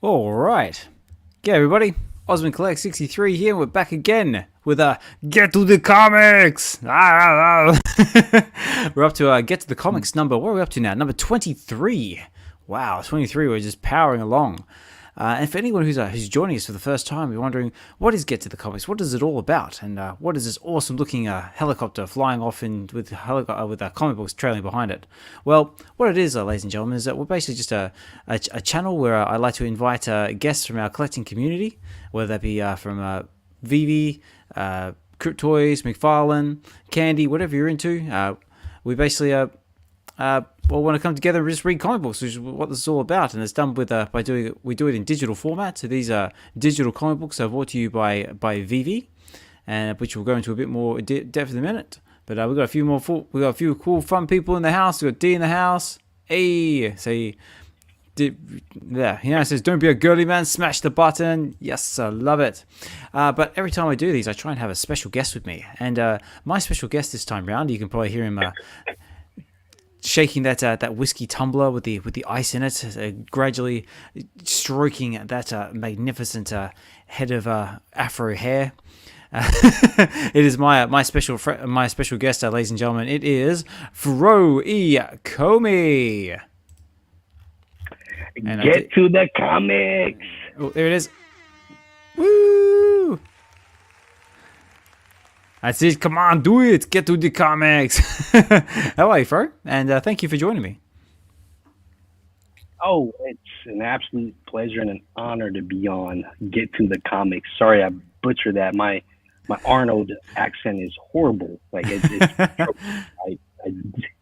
All right. Yeah, everybody. OzmanKollects63 here. We're back again with a Get to the Comics. We're up to Get to the Comics number. What are we up to now? Number 23. Wow, 23. We're just powering along. And for anyone who's joining us for the first time, you're wondering, what is Get to the Comics? What is it all about? And what is this awesome-looking helicopter flying off with comic books trailing behind it? Well, what it is, ladies and gentlemen, is that we're basically just a channel where I like to invite guests from our collecting community, whether that be from VeVe, Crypt Toys, McFarlane, Candy, whatever you're into. We basically want to come together and just read comic books, which is what this is all about. And it's done with we do it in digital format. So these are digital comic books brought to you by VeVe, and which we'll go into a bit more depth in a minute. But we've got a few cool, fun people in the house. We've got D in the house. Hey, say, yeah, it says, "Don't be a girly man, smash the button." Yes, I love it. But every time I do these, I try and have a special guest with me. And my special guest this time round, you can probably hear him shaking that whiskey tumbler with the ice in it, gradually stroking that magnificent head of afro hair. It is my special guest, ladies and gentlemen. It is Fro Ecomi. Get to the comics. Oh, there it is. Woo! That's it. Come on, do it. Get to the comics. How are you, Fro? And thank you for joining me. Oh, it's an absolute pleasure and an honor to be on Get to the Comics. Sorry, I butchered that. My Arnold accent is horrible. Like I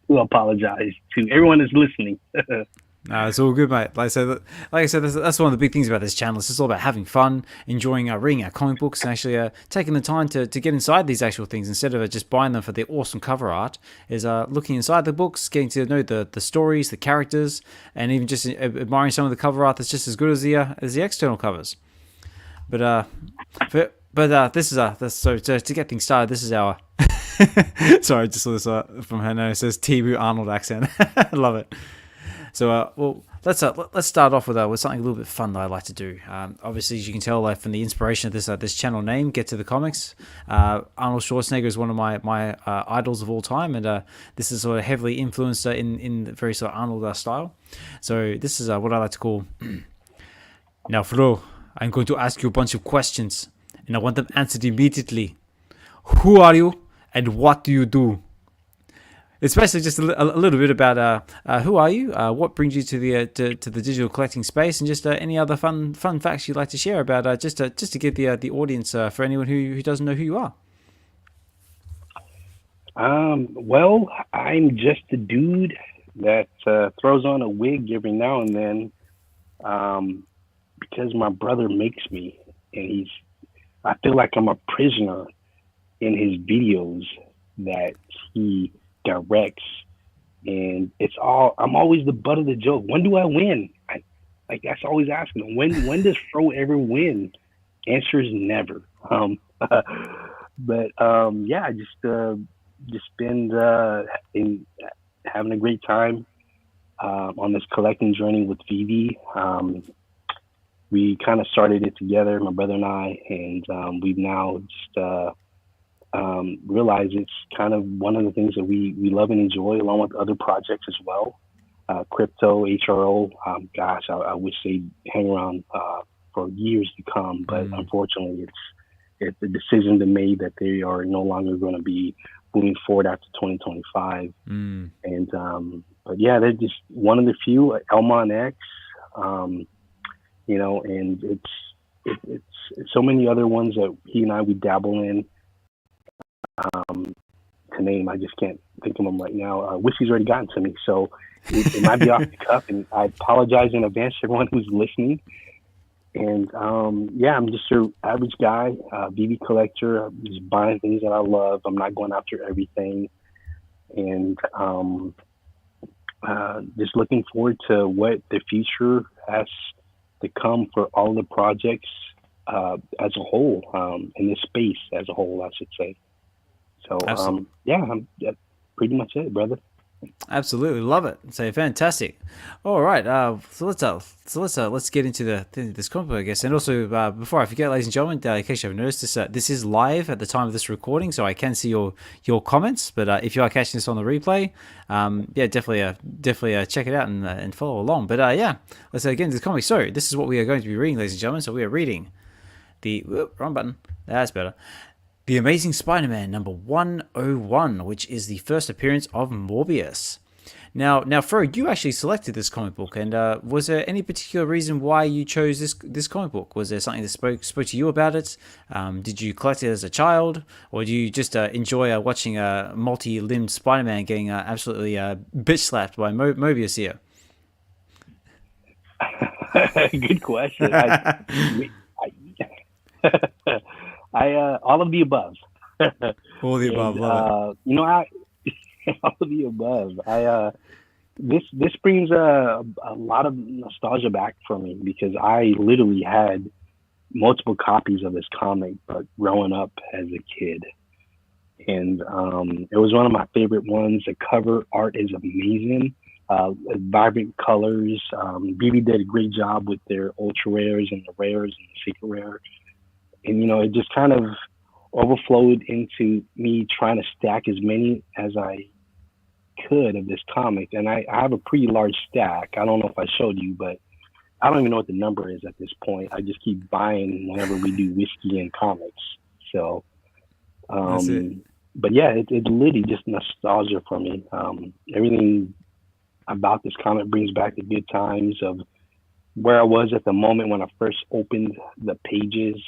do apologize to everyone that's listening. No, it's all good, mate. Like I said, that's one of the big things about this channel. It's just all about having fun, enjoying reading our comic books, and actually taking the time to get inside these actual things instead of just buying them for the awesome cover art. Is looking inside the books, getting to know the stories, the characters, and even just admiring some of the cover art that's just as good as the external covers. But this is so to get things started. This is our sorry, I just saw this from her. It says Tibu Arnold accent. I love it. So, let's start off with something a little bit fun that I like to do. Obviously, as you can tell from the inspiration of this channel name, Get to the Comics, Arnold Schwarzenegger is one of my idols of all time, and this is sort of heavily influenced in the very sort of Arnold style. So this is what I like to call. Now, Fro, I'm going to ask you a bunch of questions, and I want them answered immediately. Who are you, and what do you do? It's basically just a little bit about who are you, what brings you to the digital collecting space, and just any other fun facts you'd like to share about just to give the audience for anyone who doesn't know who you are. Well, I'm just a dude that throws on a wig every now and then because my brother makes me, and I feel like I'm a prisoner in his videos that he directs, and I'm always the butt of the joke. When do I win? That's always asking him, when does Fro ever win? Answer is never. But yeah, I just been having a great time on this collecting journey with VeVe. We kind of started it together, my brother and I, and we've now just realize it's kind of one of the things that we love and enjoy, along with other projects as well. Crypto, HRO, gosh, I wish they'd hang around for years to come, but unfortunately it's the decision to made that they are no longer going to be moving forward after 2025. And but yeah, they're just one of the few. Elmon X, and it's so many other ones that he and I we dabble in. To name, I just can't think of them right now. Whiskey's already gotten to me, so it might be off the cuff, and I apologize in advance to everyone who's listening. And yeah, I'm just your average guy, VeVe collector. I'm just buying things that I love. I'm not going after everything, and just looking forward to what the future has to come for all the projects as a whole, in this space as a whole, I should say. So, yeah, that's pretty much it, brother. Absolutely love it. So fantastic. All right. Let's get into this comic book, I guess. And also, before I forget, ladies and gentlemen, in case you haven't noticed, this is live at the time of this recording, so I can see your comments. But if you are catching this on the replay, yeah, definitely check it out and follow along. But yeah, let's get into the comic. So this is what we are going to be reading, ladies and gentlemen. So we are reading the wrong button. That's better. The Amazing Spider-Man number 101, which is the first appearance of Morbius. Now, Fro, you actually selected this comic book, and was there any particular reason why you chose this comic book? Was there something that spoke to you about it? Did you collect it as a child, or do you just enjoy watching a multi-limbed Spider-Man getting absolutely bitch slapped by Mobius here? Good question. All of the above. All the above, love it. All of the above. This brings a lot of nostalgia back for me because I literally had multiple copies of this comic, but growing up as a kid, and it was one of my favorite ones. The cover art is amazing. Vibrant colors. VeVe did a great job with their ultra rares and the rares and the secret rare. And, it just kind of overflowed into me trying to stack as many as I could of this comic. And I have a pretty large stack. I don't know if I showed you, but I don't even know what the number is at this point. I just keep buying whenever we do whiskey and comics. So, but yeah, it literally just nostalgia for me. Everything about this comic brings back the good times of where I was at the moment when I first opened the pages.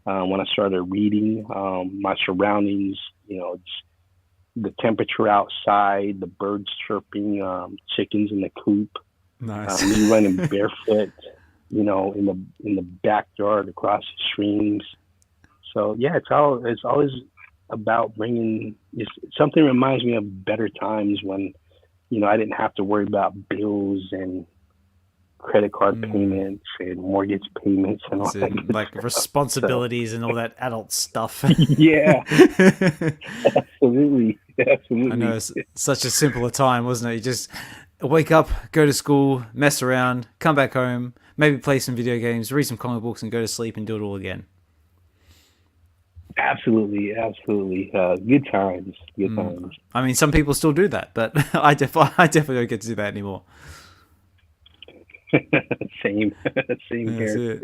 When I started reading, my surroundings, the temperature outside, the birds chirping, chickens in the coop, Nice. Me running barefoot, in the backyard across the streams. So yeah, it's always about bringing. Something reminds me of better times when, I didn't have to worry about bills and credit card payments and mortgage payments and all that like responsibilities and all that adult stuff. Yeah. Absolutely. I know, it's such a simpler time, wasn't it? You just wake up, go to school, mess around, come back home, maybe play some video games, read some comic books, and go to sleep and do it all again. Absolutely. Good times. I mean, some people still do that, but I definitely don't get to do that anymore. Same here.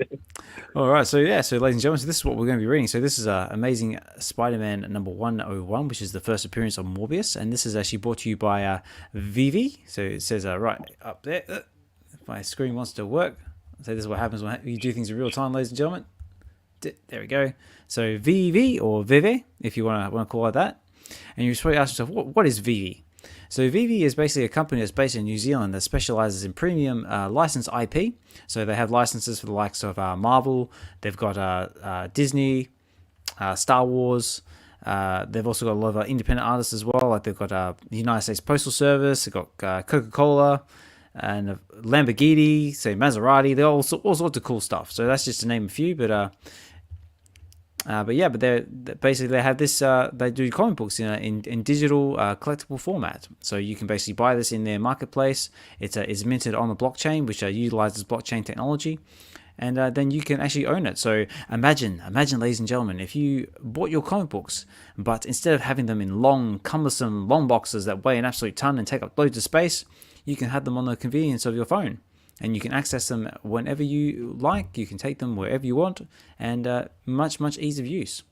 All right, so ladies and gentlemen, so this is what we're going to be reading. So this is Amazing Spider-Man number 101, which is the first appearance of Morbius, and this is actually brought to you by VeVe. So it says right up there. If my screen wants to work, so this is what happens when you do things in real time, ladies and gentlemen. There we go. So VeVe or VeVe, if you want to call it that, and you probably ask yourself, what is VeVe? So VeVe is basically a company that's based in New Zealand that specializes in premium licensed IP. So they have licenses for the likes of Marvel. They've got Disney, Star Wars. They've also got a lot of independent artists as well. Like they've got the United States Postal Service. They've got Coca-Cola and Lamborghini, say Maserati. They're all sorts of cool stuff. So that's just to name a few. But they have this. They do comic books in digital collectible format. So you can basically buy this in their marketplace. It's minted on the blockchain, which utilizes blockchain technology, and then you can actually own it. So imagine, ladies and gentlemen, if you bought your comic books, but instead of having them in long, cumbersome, long boxes that weigh an absolute ton and take up loads of space, you can have them on the convenience of your phone. And you can access them whenever you like. You can take them wherever you want, and much ease of use.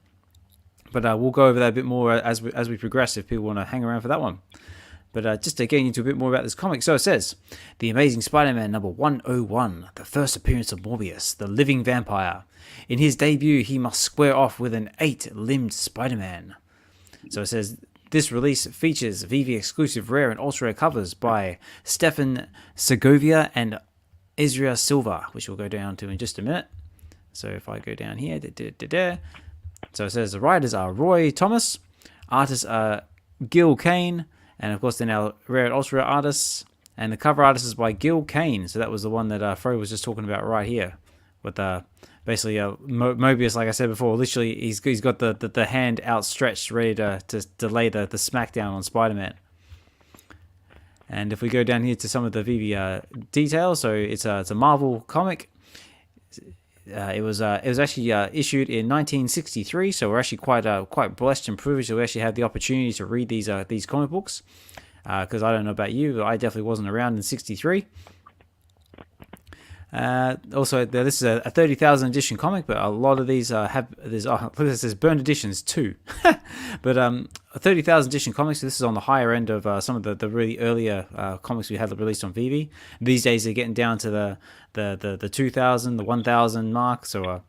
But we'll go over that a bit more as we progress if people want to hang around for that one. But just to get into a bit more about this comic. So it says, The Amazing Spider-Man number 101, the first appearance of Morbius, the living vampire. In his debut, he must square off with an 8-limbed Spider-Man. So it says, this release features VeVe-Exclusive rare and ultra rare covers by Stefan Segovia and Israel Silva, which we'll go down to in just a minute. So if I go down here, so it says the writers are Roy Thomas, artists are Gil Kane, and of course they're now rare and ultra rare artists, and the cover artist is by Gil Kane. So that was the one that Fro was just talking about right here, with basically Mobius, like I said before. Literally, he's got the hand outstretched, ready to lay the smackdown on Spider-Man. And if we go down here to some of the VeVe details, so it's a Marvel comic. It was actually issued in 1963, so we're actually quite blessed and privileged that we actually had the opportunity to read these comic books. Because I don't know about you, but I definitely wasn't around in '63. Also, this is a 30,000 edition comic, but a lot of these there's burned editions too. But a 30,000 edition comics. So this is on the higher end of some of the really earlier comics we had released on VeVe. These days they're getting down to the 2,000, the 1,000 mark. So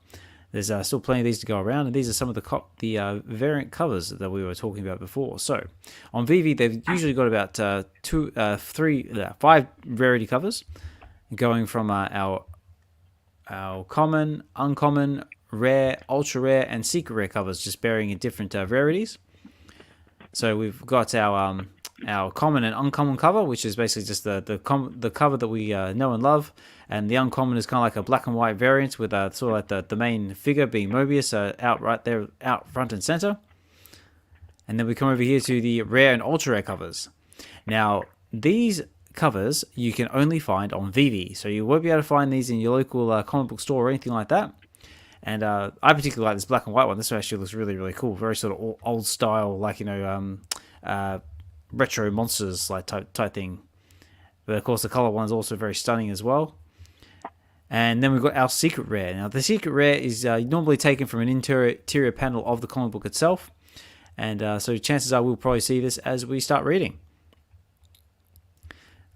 there's still plenty of these to go around, and these are some of the variant covers that we were talking about before. So on VeVe they've usually got about 5 rarity covers, going from our common, uncommon, rare, ultra rare, and secret rare covers, just bearing in different rarities. So we've got our common and uncommon cover, which is basically just the cover that we know and love, and the uncommon is kind of like a black and white variant with sort of like the main figure being Morbius out right there, out front and center. And then we come over here to the rare and ultra rare covers. Now these covers you can only find on VeVe, so you won't be able to find these in your local comic book store or anything like that. And I particularly like this black and white one. This actually looks really, really cool, very sort of old style, like retro monsters like type thing. But of course the color one is also very stunning as well. And then we've got our secret rare. Now the secret rare is normally taken from an interior panel of the comic book itself, and so chances are we'll probably see this as we start reading.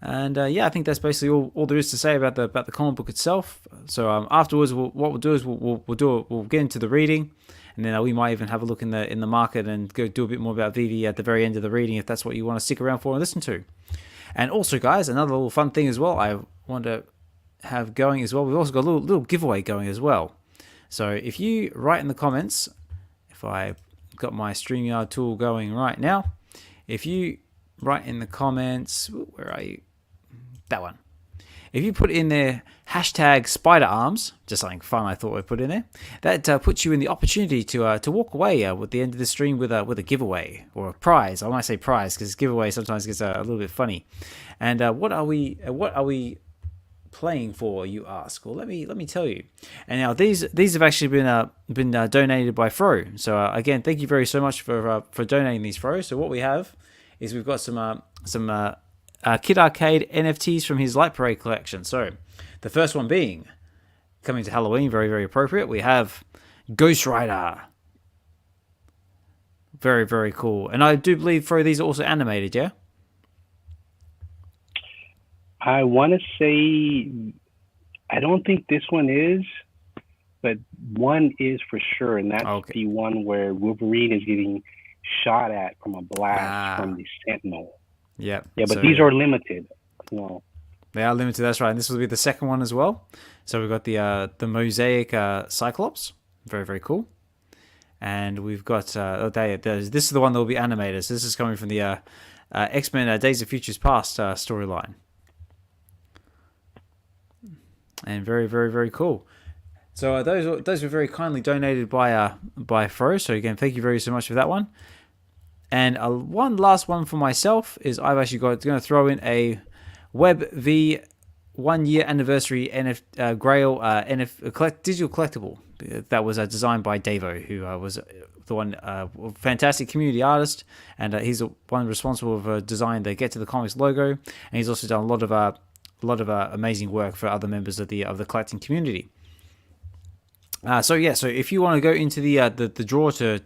And I think that's basically all there is to say about the comic book itself. So afterwards, what we'll do is we'll get into the reading, and then we might even have a look in the market and go do a bit more about VeVe at the very end of the reading, if that's what you want to stick around for and listen to. And also, guys, another little fun thing as well I want to have going as well. We've also got a little giveaway going as well. So if you write in the comments, if I got my StreamYard tool going right now, if you write in the comments, where are you? That one. If you put in there hashtag spider arms, just something fun I thought I'd put in there, that puts you in the opportunity to walk away at the end of the stream with a giveaway or a prize. I might say prize because giveaway sometimes gets a little bit funny. And what are we playing for, you ask? Well, let me tell you. And now these have actually been donated by Fro. So again, thank you very so much for donating these, Fro. So what we have is we've got some Kid Arcade NFTs from his Light Parade collection. So the first one being, coming to Halloween, very, very appropriate, we have Ghost Rider. Very, very cool. And I do believe, Fro, these are also animated, yeah? I want to say, I don't think this one is, but one is for sure, and that's the one where Wolverine is getting shot at from a blast from the Sentinel. Yeah, but so these are limited. No. They are limited, that's right. And this will be the second one as well. So we've got the Mosaic Cyclops. Very, very cool. And we've got, this is the one that will be animated. So this is coming from the X-Men Days of Futures Past storyline. And very, very, very cool. So those were very kindly donated by Fro. So again, thank you very so much for that one. And one last one for myself is I've actually going to throw in a WebV 1 year anniversary Grail digital collectible that was designed by Davo, who was the one fantastic community artist, and he's the one responsible for designing the Get to the Comics logo, and he's also done a lot of amazing work for other members of the collecting community. So if you want to go into the draw to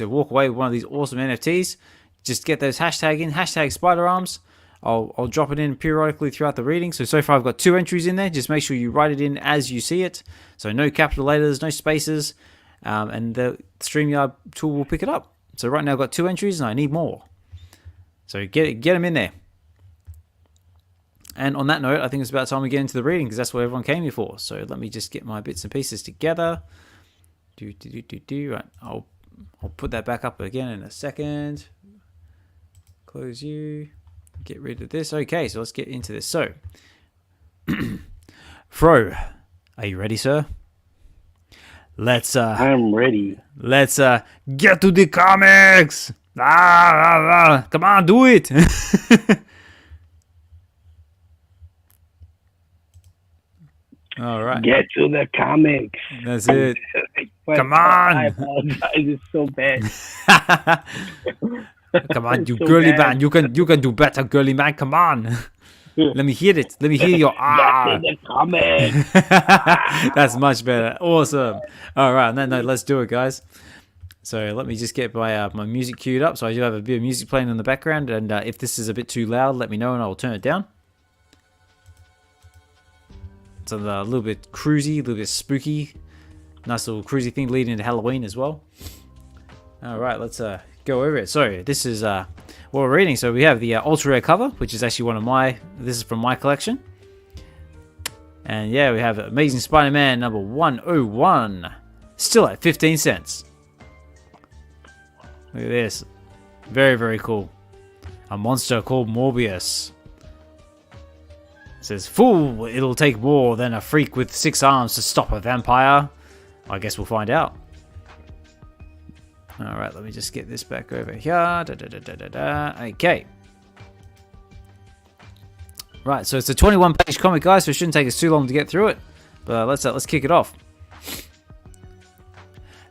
walk away with one of these awesome NFTs, just get those hashtag in, hashtag spider arms. I'll drop it in periodically throughout the reading. So far I've got 2 entries in there. Just make sure you write it in as you see it. So no capital letters, no spaces, and the StreamYard tool will pick it up. So right now I've got 2 entries and I need more. So get them in there. And on that note, I think it's about time we get into the reading because that's what everyone came here for. So let me just get my bits and pieces together. Right, I'll put that back up again in a second. Close you. Get rid of this. Okay, so let's get into this. So, Fro, are you ready, sir? I'm ready. Let's get to the comics. Come on, do it. All right. Get to the comics. That's it. Come I on. apologize. It's so bad. Come on, It's you so girly bad. man. You can do better, girly man. Come on. Let me hear it. Let me hear your Get ah. to the comics. That's much better. Awesome. All right. On that note, let's do it, guys. So let me just get my music queued up. So I do have a bit of music playing in the background, and if this is a bit too loud, let me know and I'll turn it down. It's a little bit cruisy, a little bit spooky. Nice little cruisy thing leading into Halloween as well. All right, let's go over it. So this is what we're reading. So we have the ultra rare cover, which is actually one of my. This is from my collection. And yeah, we have Amazing Spider-Man number 101, still at 15 cents. Look at this. Very, very cool. A monster called Morbius. It says, "Fool, it'll take more than a freak with 6 arms to stop a vampire." I guess we'll find out. Alright, let me just get this back over here. Okay. Right, so it's a 21-page comic, guys, so it shouldn't take us too long to get through it. But let's kick it off.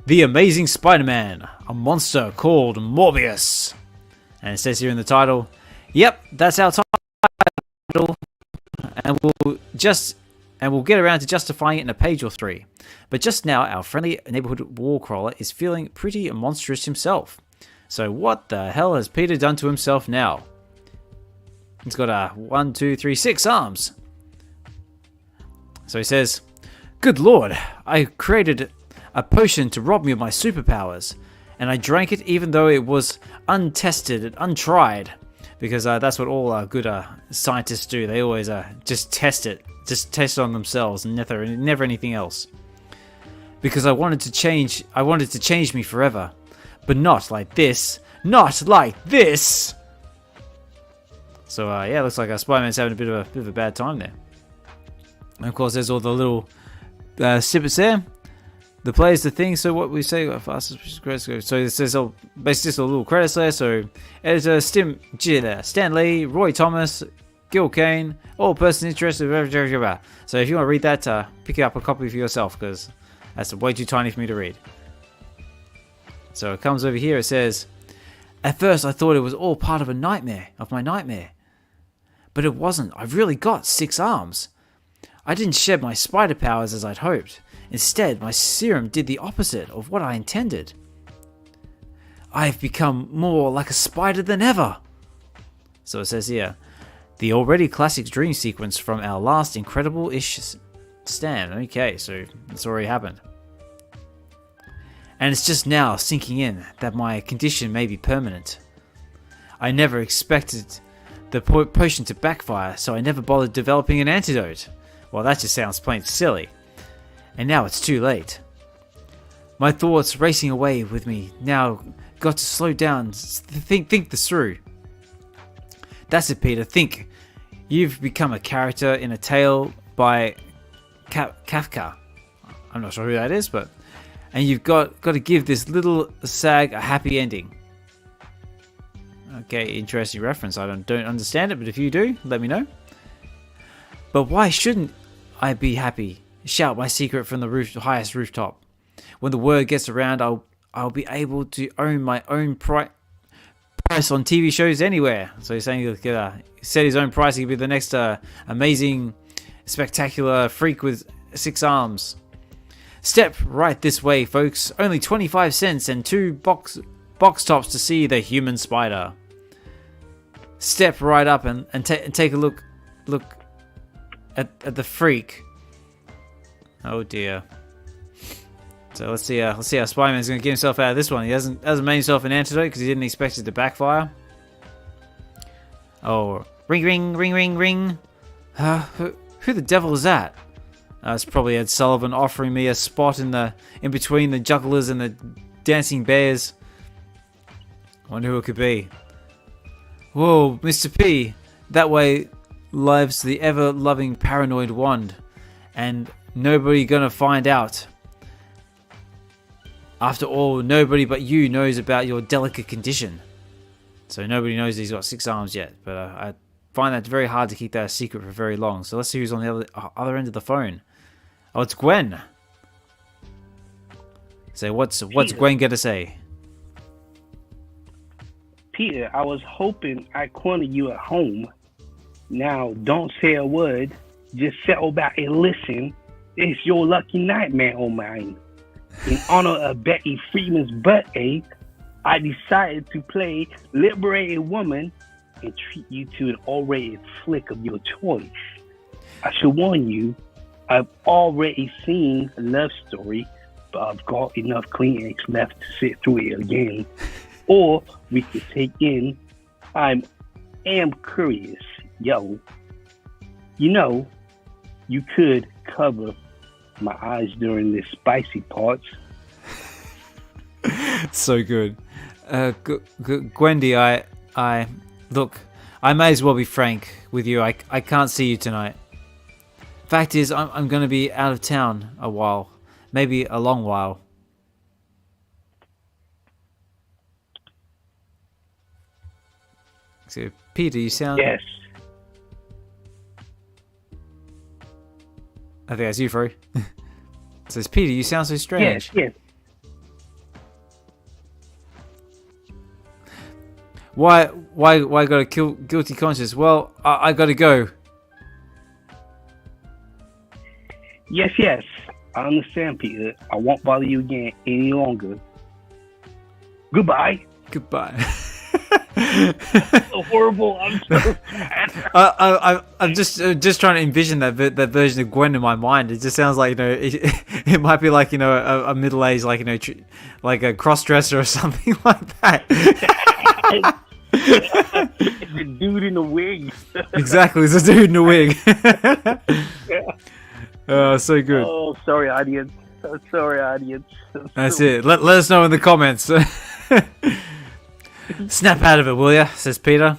The Amazing Spider-Man, a monster called Morbius. And it says here in the title, yep, that's our title. And we'll get around to justifying it in a page or 3. But just now, our friendly neighborhood wall crawler is feeling pretty monstrous himself. So what the hell has Peter done to himself now? He's got 1, 2, 3, 6 arms. So he says, "Good lord, I created a potion to rob me of my superpowers, and I drank it even though it was untested and untried." Because that's what all good scientists do. They always just test it. Just test it on themselves and never anything else. Because I wanted to change me forever. But not like this. Not like this! So yeah, looks like Spider-Man's having a bit of a bad time there. And of course there's all the little snippets there. The players, the thing, so what we say, fastest credits go. So it says basically just a little credits there. So editor, Stan Lee, Roy Thomas, Gil Kane, all persons interested. So if you want to read that, pick up a copy for yourself because that's way too tiny for me to read. So it comes over here, it says, "At first I thought it was all part of my nightmare. But it wasn't. I've really got 6 arms. I didn't shed my spider powers as I'd hoped. Instead, my serum did the opposite of what I intended. I've become more like a spider than ever." So it says here, the already classic dream sequence from our last incredible-ish stand. Okay, so that's already happened. "And it's just now sinking in that my condition may be permanent. I never expected the potion to backfire, so I never bothered developing an antidote." Well, that just sounds plain silly. "And now it's too late. My thoughts racing away with me now got to slow down, think this through. That's it, Peter, think. You've become a character in a tale by Kafka. I'm not sure who that is, but... And you've got to give this little sag a happy ending." Okay, interesting reference. I don't understand it, but if you do, let me know. "But why shouldn't I be happy? Shout my secret from the highest rooftop. When the word gets around, I'll be able to own my own price on TV shows anywhere." So he's saying he could set his own price. He could be the next amazing, spectacular freak with 6 arms. "Step right this way, folks. Only 25 cents and 2 box tops to see the human spider. Step right up and take a look at the freak." Oh dear. So let's see how Spider-Man's going to get himself out of this one. He hasn't made himself an antidote because he didn't expect it to backfire. Oh, ring, ring, ring, ring, ring. Who the devil is that? It's probably Ed Sullivan offering me a spot in between the jugglers and the dancing bears. I wonder who it could be. Whoa, Mr. P. That way lives the ever-loving paranoid wand. And nobody gonna find out. After all, nobody but you knows about your delicate condition. So nobody knows he's got 6 arms yet. But I find that very hard to keep that a secret for very long. So let's see who's on the other end of the phone. Oh, it's Gwen. So what's Gwen gonna say? Peter, I was hoping I cornered you at home. Now, don't say a word. Just settle back and listen. It's your lucky night, man, oh mine. In honor of Betty Freeman's birthday, I decided to play Liberated Woman and treat you to an R-rated flick of your choice. I should warn you, I've already seen a love story, but I've got enough Kleenex left to sit through it again. Or we could take in I am curious, yo. You know, you could cover my eyes during the spicy parts. So good. Gwendy, I look, I may as well be frank with you. I can't see you tonight. Fact is, I'm going to be out of town a while. Maybe a long while. So, Peter, you sound... Yes. I think that's you, Fro. Says, Peter, you sound so strange. Yes. Why got a guilty conscience? Well, I gotta go. Yes. I understand, Peter. I won't bother you again any longer. Goodbye. So horrible. I'm so sad. I'm just trying to envision that version of Gwen in my mind. It just sounds like, you know, it might be like, you know, a middle-aged, like, you know, like a cross-dresser or something like that. It's a dude in a wig. Exactly, it's a dude in a wig. Oh, so good. Oh, sorry, audience. That's it. Let us know in the comments. Snap out of it, will ya? Says Peter.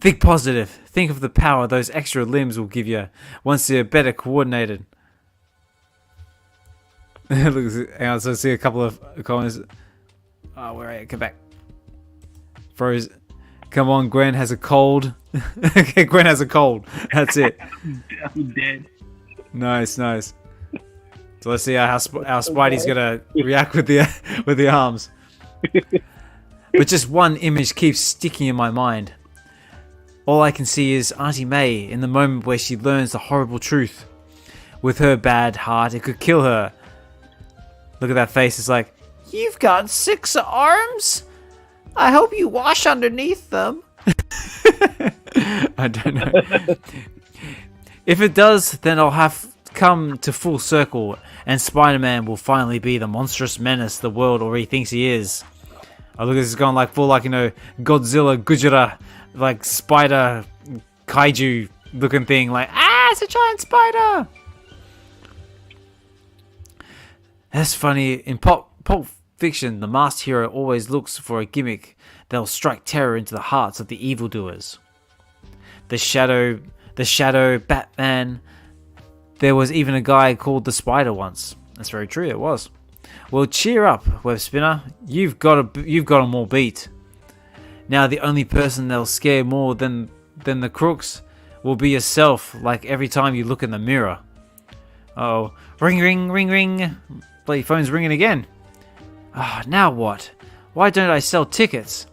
Think positive. Think of the power those extra limbs will give you once you're better coordinated. Hang on, so I see a couple of comments. Oh, where are you? Come back. Froze. Come on, Gwen has a cold. Okay, Gwen has a cold. That's it. I'm dead. Nice. So let's see how Spidey's gonna react with the arms. But just one image keeps sticking in my mind. All I can see is Auntie May in the moment where she learns the horrible truth. With her bad heart, it could kill her. Look at that face. It's like, you've got 6 arms? I hope you wash underneath them. I don't know. If it does, then I'll have come to full circle, and Spider-Man will finally be the monstrous menace the world already thinks he is. Oh, look, this is going like full, like, you know, Godzilla, Gujira, like spider, kaiju looking thing, like, it's a giant spider. That's funny. In Pulp Fiction, the masked hero always looks for a gimmick that'll strike terror into the hearts of the evildoers. The Shadow, Batman. There was even a guy called the Spider once. That's very true. It was. Well, cheer up, Web Spinner. You've got them all beat. Now the only person that'll scare more than the crooks will be yourself. Like every time you look in the mirror. Oh, ring, ring, ring, ring. Bloody phone's ringing again. Now what? Why don't I sell tickets?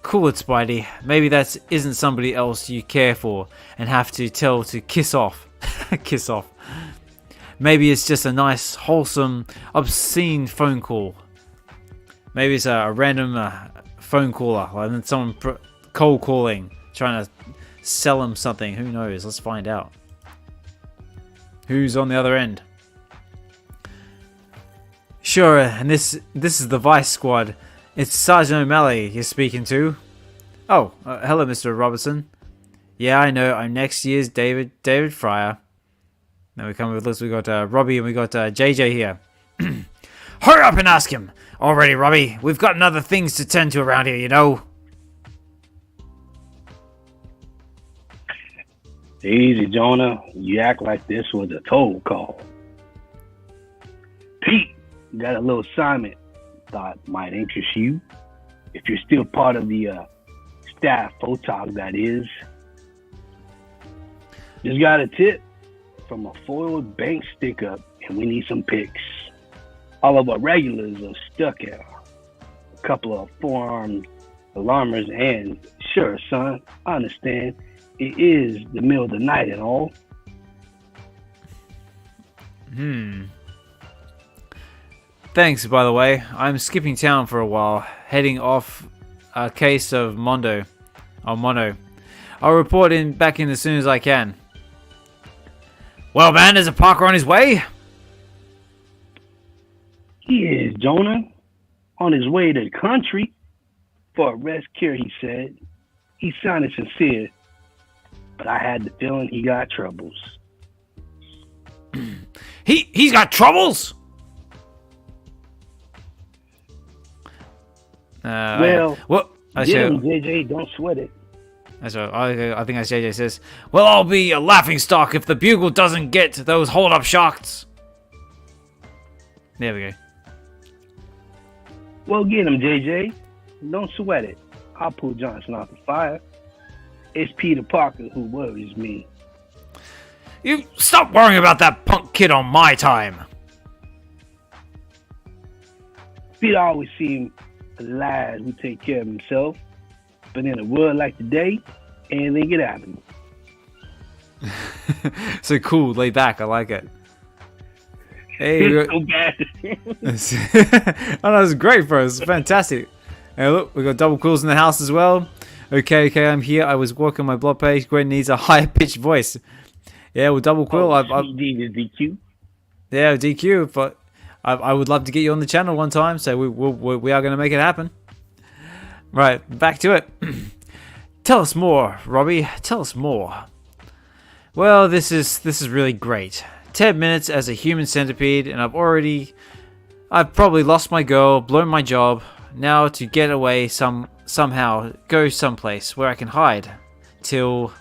Cool it, Spidey. Maybe that isn't somebody else you care for and have to tell to kiss off. Kiss off. Maybe it's just a nice, wholesome, obscene phone call. Maybe it's a random phone caller, like someone cold calling, trying to sell him something. Who knows? Let's find out. Who's on the other end? Sure, and this is the Vice Squad. It's Sergeant O'Malley you're speaking to. Oh, hello, Mr. Robertson. Yeah, I know. I'm next year's David Fryer. Now we come with this. We got Robbie and we got JJ here. Hurry up and ask him. Already, Robbie. We've got other things to tend to around here, you know. Easy, Jonah. You act like this was a toll call. Pete, got a little assignment thought might interest you. If you're still part of the staff photog, that is. Just got a tip from a foiled bank stick up, and we need some pics. All of our regulars are stuck out. A couple of four-armed alarmers, and sure, son, I understand. It is the middle of the night and all. Thanks, by the way. I'm skipping town for a while, heading off a case of mono. I'll report back in as soon as I can. Well, man, is a Parker on his way? He is, Jonah. On his way to the country. For a rest cure, he said. He sounded sincere. But I had the feeling he got troubles. He's got troubles? Well, what? Get him, JJ. Don't sweat it. That's what I think as JJ says. Well, I'll be a laughing stock if the bugle doesn't get those hold-up shots. There we go. Well, get him, JJ. Don't sweat it. I'll pull Johnson off the fire. It's Peter Parker who worries me. You stop worrying about that punk kid on my time. Peter always seemed a lad who take care of himself. But in a world like today, anything could happen. So cool, laid back. I like it. Hey, it's so bad. Oh, no, it's great, bro. It's fantastic. Hey, look, we got double quills in the house as well. Okay, I'm here. I was working my blog page. Gwen needs a higher pitched voice. Yeah, with double quill, DQ. Yeah, DQ. But I would love to get you on the channel one time. So we are going to make it happen. Right, back to it. Tell us more, Robbie. Tell us more. Well, this is really great. 10 minutes as a human centipede, and I've probably lost my girl, blown my job. Now to get away somehow, go someplace where I can hide till.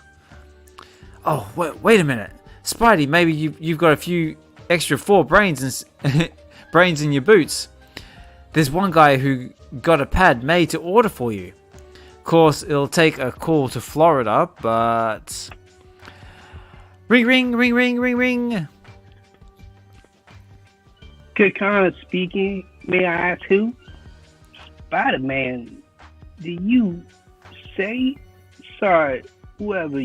Oh, wait a minute, Spidey. Maybe you've got a few extra 4 brains and brains in your boots. There's one guy who got a pad made to order for you. Of course, it'll take a call to Florida, but... Ring, ring, ring, ring, ring, ring. Good kind of speaking. May I ask who? Spider-Man. Do you say? Sorry, whoever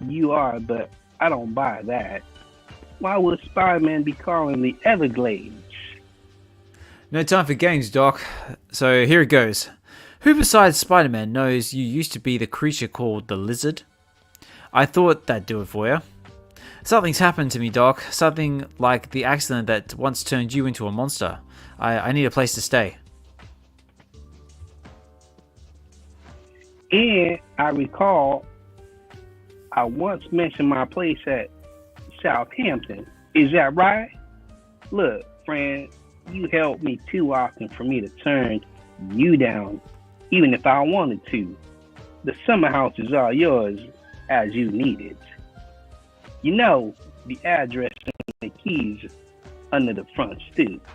you are, but I don't buy that. Why would Spider-Man be calling the Everglades? No time for games, Doc. So here it goes. Who besides Spider-Man knows you used to be the creature called the Lizard? I thought that'd do it for you. Something's happened to me, Doc. Something like the accident that once turned you into a monster. I need a place to stay. And I recall I once mentioned my place at Southampton. Is that right? Look, friend, you help me too often for me to turn you down, even if I wanted to. The summer house is all yours as you need it. You know the address and the keys under the front stoop.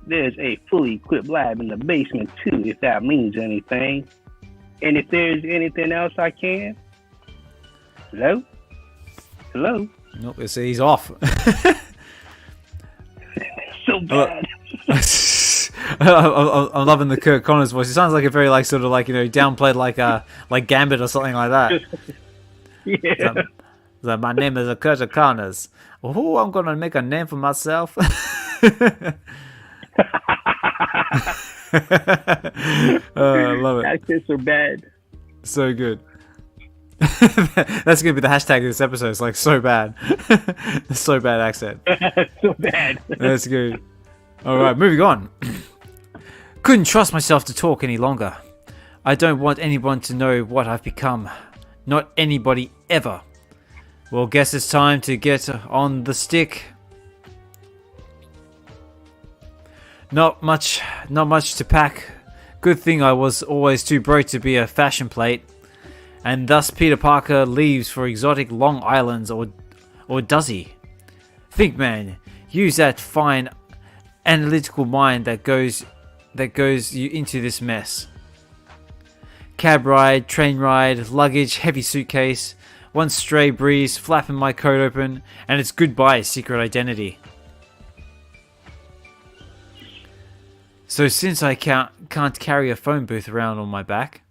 There's a fully equipped lab in the basement too, if that means anything. And if there's anything else I can. Hello? Hello? Nope, he's off. So bad. I'm loving the Kirk Connors voice. It sounds like a very sort of downplayed like Gambit or something like that. Yeah. My name is Kurt Connors. Oh, I'm gonna make a name for myself. I love it. Accents are bad. So good. That's gonna be the hashtag of this episode. It's like so bad. So bad accent. So bad. That's good. Alright, moving on. Couldn't trust myself to talk any longer. I don't want anyone to know what I've become. Not anybody ever. Well, guess it's time to get on the stick. Not much to pack. Good thing I was always too broke to be a fashion plate. And thus Peter Parker leaves for exotic Long Islands, or does he? Think, man. Use that fine analytical mind that goes you into this mess. Cab ride, train ride, luggage, heavy suitcase. one stray breeze flapping my coat open, and it's goodbye secret identity. So since I can't carry a phone booth around on my back,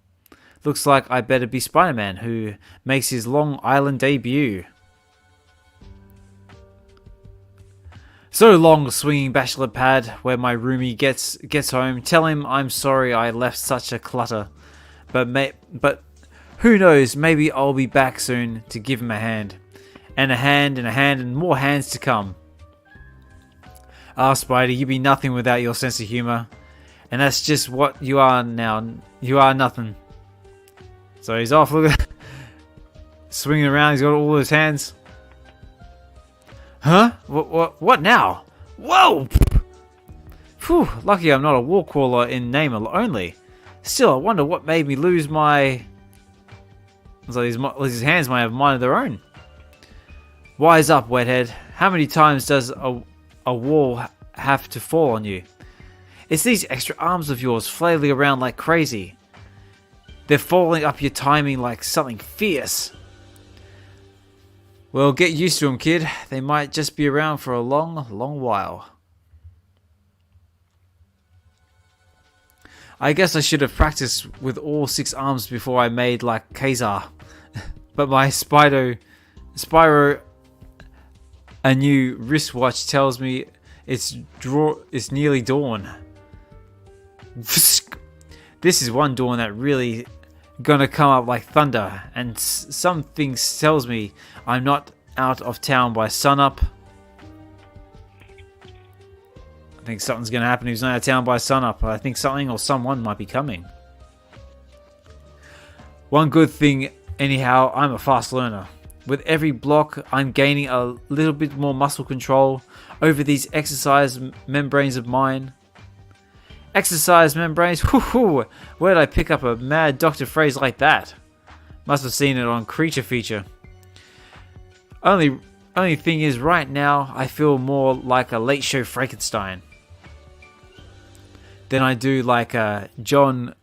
looks like I better be Spider-Man, who makes his Long Island debut. So long, swinging bachelor pad, where my roomie gets home. Tell him I'm sorry I left such a clutter, but who knows? Maybe I'll be back soon to give him a hand, and a hand, and a hand, and more hands to come. Ah, Spidey, you'd be nothing without your sense of humor, and that's just what you are now. You are nothing. So he's off. Look at swinging around. He's got all those hands. Huh? What now? Whoa! Phew, lucky I'm not a wall crawler in name only. Still, I wonder what made me lose my... So these hands might have a mind of their own. Wise up, Wethead. How many times does a wall have to fall on you? It's these extra arms of yours flailing around like crazy. They're falling up your timing like something fierce. Well, get used to them, kid. They might just be around for a long, long while. I guess I should have practiced with all 6 arms before I made like Kazar. But my Spyro, a new wristwatch tells me it's nearly dawn. This is one dawn that really gonna come up like thunder, and something tells me I'm not out of town by sunup. I think something's gonna happen. He's not out of town by sunup. I think something or someone might be coming. One good thing, anyhow, I'm a fast learner. With every block, I'm gaining a little bit more muscle control over these exercise membranes of mine. Exercise membranes? Whoo-hoo! Where'd I pick up a mad doctor phrase like that? Must have seen it on Creature Feature. Only thing is, right now, I feel more like a late show Frankenstein than I do like John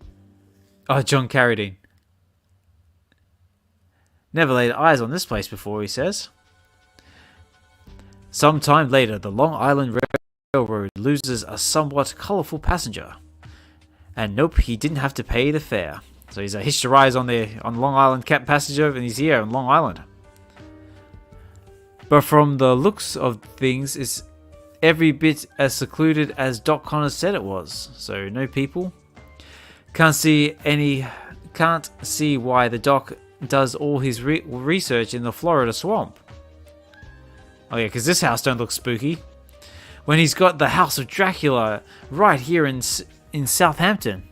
Carradine. Never laid eyes on this place before, he says. Sometime later, the Long Island Railroad loses a somewhat colourful passenger. And nope, he didn't have to pay the fare. So he's hitched a ride on Long Island passenger, and he's here on Long Island. But from the looks of things, it's every bit as secluded as Doc Connors said it was. So no people. Can't see why the Doc does all his research in the Florida swamp. Oh yeah, because this house don't look spooky. When he's got the House of Dracula right here in Southampton.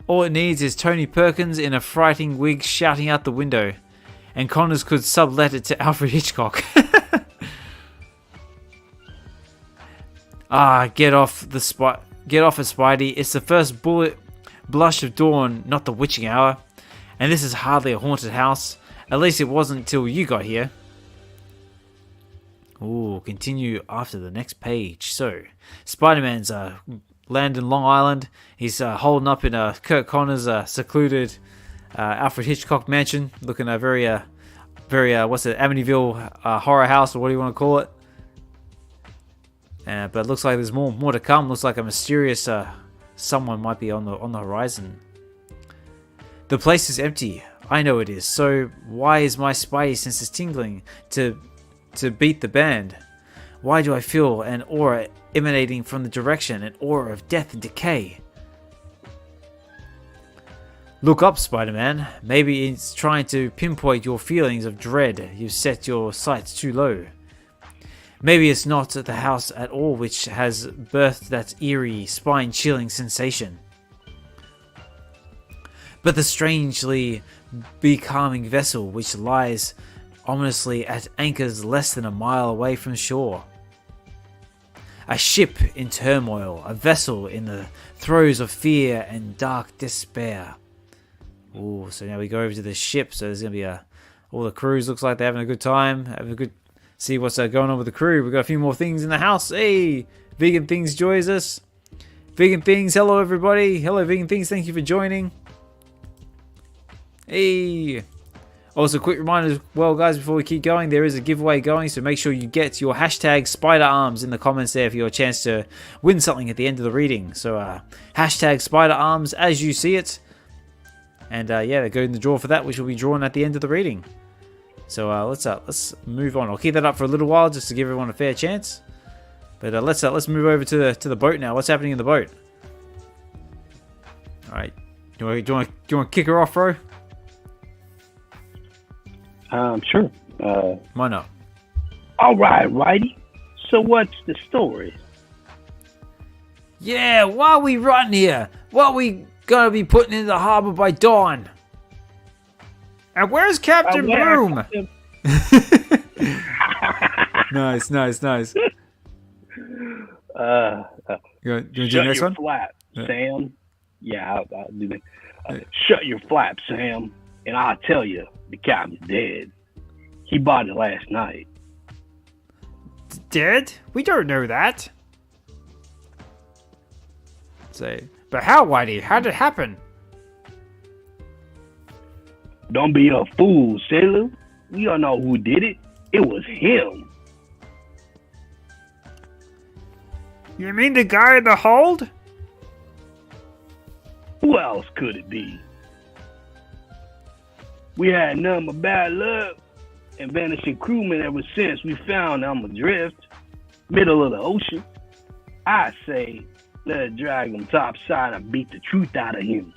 All it needs is Tony Perkins in a frightening wig shouting out the window, and Connors could sublet it to Alfred Hitchcock. Get off it, Spidey. It's the first blush of dawn, not the witching hour. And this is hardly a haunted house. At least it wasn't till you got here. Ooh, continue after the next page. So, Spider-Man's landed in Long Island. He's holding up in Kurt Connors' secluded Alfred Hitchcock mansion, looking a very what's it, Amityville horror house, or what do you want to call it? But it looks like there's more to come. Looks like a mysterious someone might be on the horizon. The place is empty. I know it is. So why is my spidey senses tingling to beat the band? Why do I feel an aura emanating from the direction, an aura of death and decay? Look up, Spider-Man. Maybe it's trying to pinpoint your feelings of dread. You've set your sights too low. Maybe it's not the house at all which has birthed that eerie, spine-chilling sensation, but the strangely becalming vessel which lies ominously at anchors less than a mile away from shore. A ship in turmoil, a vessel in the throes of fear and dark despair. Ooh, so now we go over to the ship. So there's gonna be all the crews looks like they're having a good time, see what's going on with the crew. We've got a few more things in the house. Hey, Vegan Things joins us. Vegan Things, hello everybody. Hello Vegan Things, thank you for joining. Hey. Also, quick reminder as well, guys, before we keep going, there is a giveaway going, so make sure you get your hashtag spider arms in the comments there for your chance to win something at the end of the reading. So hashtag spider arms as you see it, and yeah, go in the draw for that, which will be drawn at the end of the reading. So let's move on. I'll keep that up for a little while just to give everyone a fair chance. But let's move over to the boat now. What's happening in the boat? All right, do you want to kick her off, Fro? Sure. Why not? All right, righty. So what's the story? Yeah, why are we running here? What are we gonna be putting in the harbor by dawn? And where's Captain Bloom? Nice. You want to do the next one? Flap, Sam. Yeah, I'll do that. Shut your flap, Sam, and I'll tell you, the captain's dead. He bought it last night. Dead? We don't know that. Say, but how, Whitey? How did it happen? Don't be a fool, sailor. We don't know who did it. It was him. You mean the guy in the hold? Who else could it be? We had none but bad luck and vanishing crewmen ever since we found him adrift, middle of the ocean. I say, let's drag him topside and beat the truth out of him.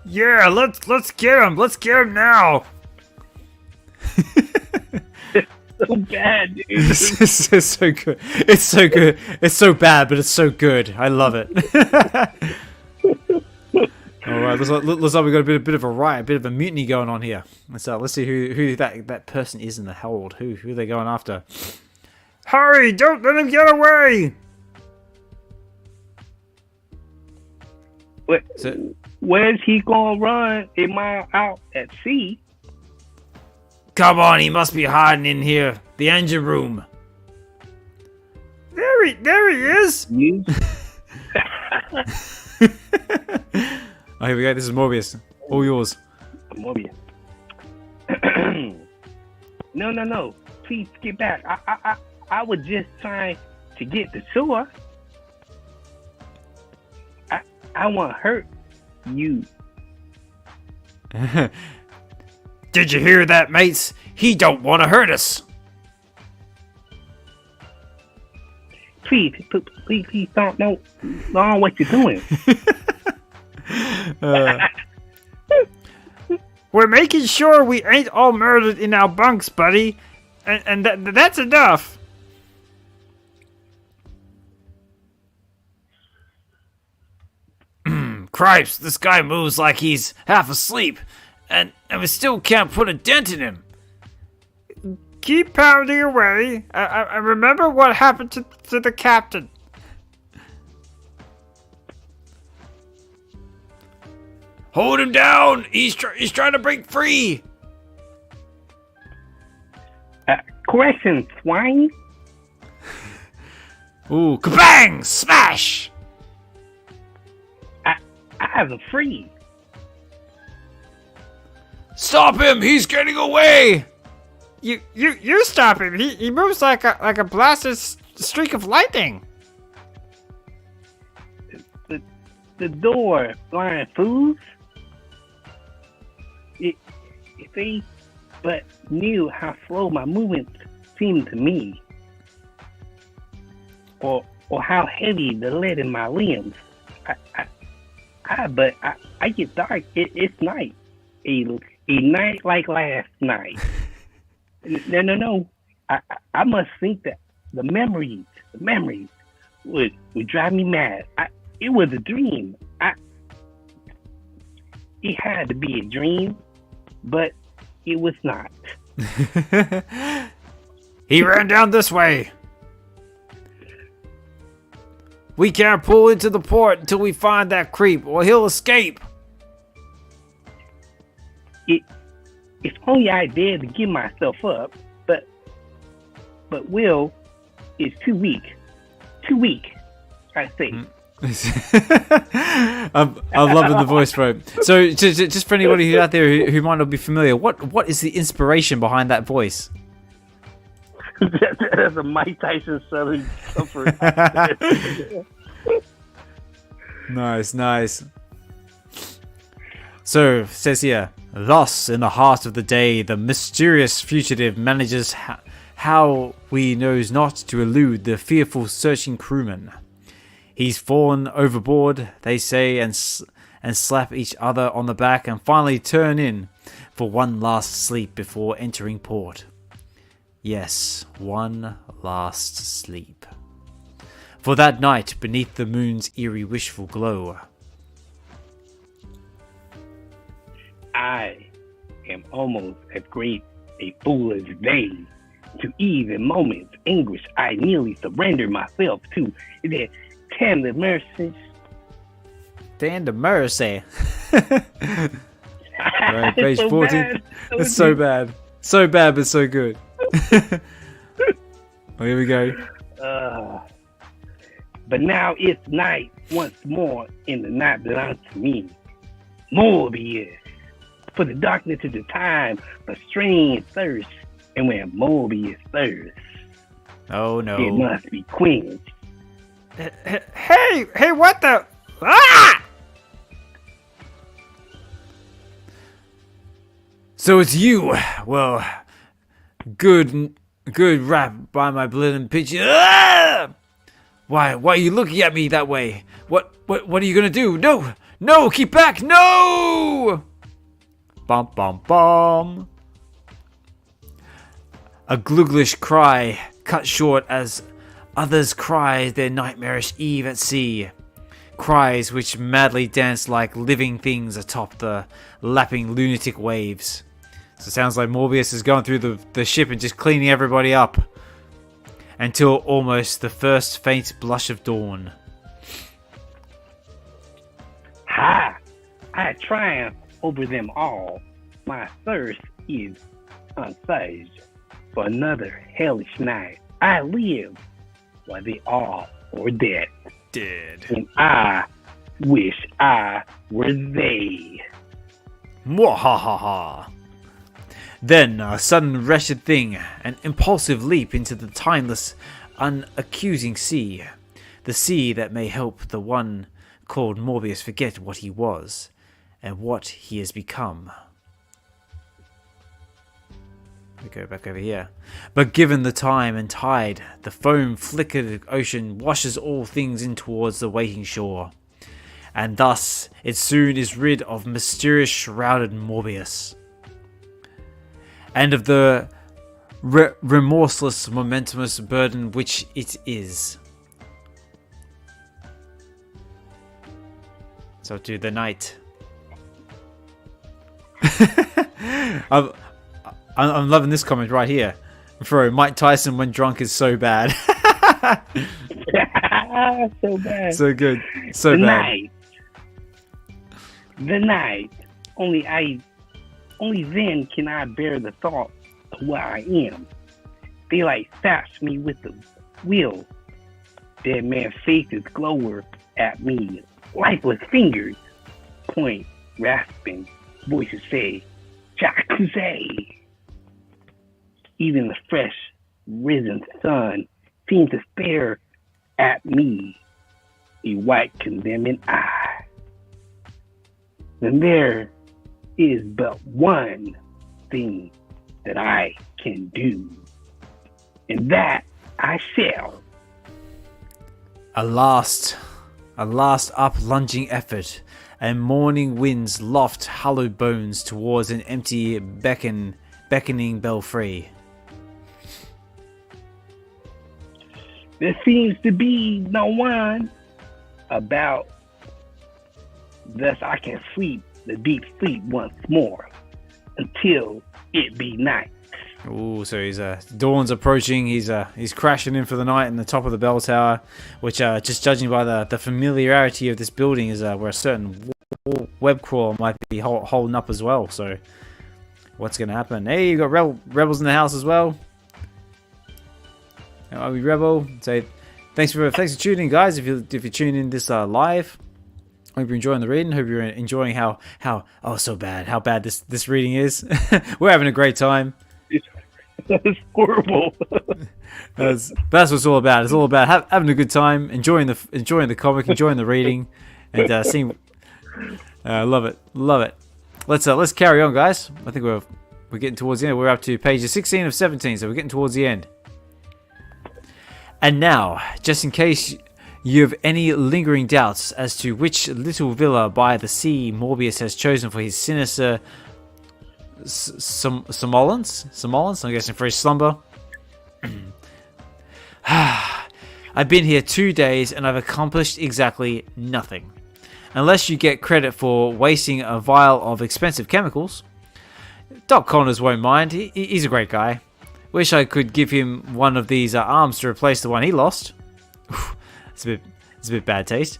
Yeah, let's get him. Let's get him now. So bad, dude. It's so good. It's so good. It's so bad, but it's so good. I love it. All right, looks like we've got a bit of a riot, a bit of a mutiny going on here. Let's see who that person is in the hold. Who are they going after? Hurry! Don't let him get away! Where's he gonna run? Am I out at sea? Come on, he must be hiding in here. The engine room. There he is. You? Oh, here we go. This is Morbius. All yours. Morbius. No. Please get back. I was just trying to get the tour. I won't hurt you. Did you hear that, mates? He don't want to hurt us. Please don't know what you're doing. We're making sure we ain't all murdered in our bunks, buddy. And that's enough. Cripes, this guy moves like he's half asleep. And we still can't put a dent in him. Keep pounding away. I remember what happened to the captain. Hold him down. He's trying to break free. Correction, swine. Ooh, kabang! Smash! I have a free. Stop him! He's getting away! You stop him! He moves like a blasted streak of lightning. The door, blind fools. If they but knew how slow my movements seemed to me, or how heavy the lead in my limbs, I get dark. It's night. A night like last night. No. I must think that the memories would drive me mad. It was a dream. It had to be a dream, but it was not. He ran down this way. We can't pull into the port until we find that creep, or he'll escape. It's only I dare to give myself up, but Will is too weak. I say. I'm loving the voice, bro. So, just for anybody out there who might not be familiar, what is the inspiration behind that voice? That's a Mike Tyson Southern Comfort. Nice. So, it says here, thus, in the heart of the day, the mysterious fugitive manages how we knows not to elude the fearful searching crewman. He's fallen overboard, they say, and slap each other on the back and finally turn in for one last sleep before entering port. Yes, one last sleep. For that night beneath the moon's eerie wishful glow. I am almost as great a fool as they. To ease in moments anguish, I nearly surrender myself to their tender mercies. Tender mercy. Right, page so 14. Bad. It's so bad. So bad, but so good. Oh, here we go. But now it's night once more, and the night belongs to me. Morbius. For the darkness of the time, a strange thirst. And when Morbius thirsts, Oh no. it must be quenched. Hey, what the? Ah! So it's you. Well, good rap by my blood picture. Ah! Why are you looking at me that way? What are you gonna do? No, keep back, no! Bum. A glooglish cry cut short as others cry their nightmarish eve at sea. Cries which madly dance like living things atop the lapping lunatic waves. So it sounds like Morbius is going through the ship and just cleaning everybody up. Until almost the first faint blush of dawn. Ha! I triumph over them all. My thirst is unsaged. For another hellish night, I live while they all are dead. And I wish I were they. Mwahaha. Then a sudden wretched thing, an impulsive leap into the timeless, unaccusing sea. The sea that may help the one called Morbius forget what he was, and what he has become. We go back over here. But given the time and tide, the foam-flickered ocean washes all things in towards the waiting shore. And thus, it soon is rid of mysterious shrouded Morbius. And of the remorseless, momentous burden which it is. So to the night. I'm loving this comment right here. Fro, Mike Tyson when drunk is so bad. So bad. So good. So the bad. The night. Only then can I bear the thought of what I am. Daylight saps me with the will. Dead man faces glower at me. Lifeless fingers point, rasping. Voices say, Jacuzzi. Even the fresh, risen sun seems to stare at me, a white, condemning eye. Then there is but one thing that I can do, and that I shall. A last up-lunging effort, and morning winds loft hollowed bones towards an empty beckoning belfry. There seems to be no one about. Thus I can sleep the deep sleep once more until it be night. Ooh, so he's dawn's approaching. He's crashing in for the night in the top of the bell tower, which just judging by the familiarity of this building is where a certain web crawl might be holding up as well. So what's gonna happen? Hey, you got rebels in the house as well. Are we rebel? So thanks for tuning in, guys. If you tune in this live, hope you're enjoying the reading. Hope you're enjoying how so bad how bad this reading is. We're having a great time. It's horrible. That's what it's all about. It's all about having a good time, enjoying the comic, enjoying the reading, and seeing. Love it. Let's carry on, guys. I think we're getting towards the end. We're up to pages 16 of 17, so we're getting towards the end. And now, just in case you have any lingering doubts as to which little villa by the sea Morbius has chosen for his sinister somnolence, I'm guessing, for his slumber. I've been here 2 days and I've accomplished exactly nothing. Unless you get credit for wasting a vial of expensive chemicals. Doc Connors won't mind. He's a great guy. Wish I could give him one of these arms to replace the one he lost. It's a bit bad taste.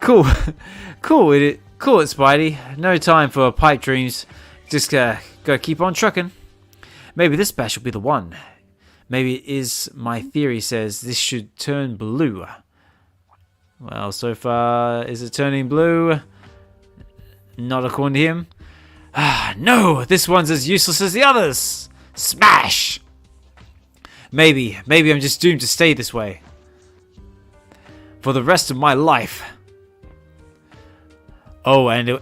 Cool it, Spidey. No time for pipe dreams. Just go keep on trucking. Maybe this batch will be the one. Maybe it is. My theory says this should turn blue. Well, so far, is it turning blue? Not according to him. No, this one's as useless as the others. Smash! Maybe I'm just doomed to stay this way for the rest of my life. And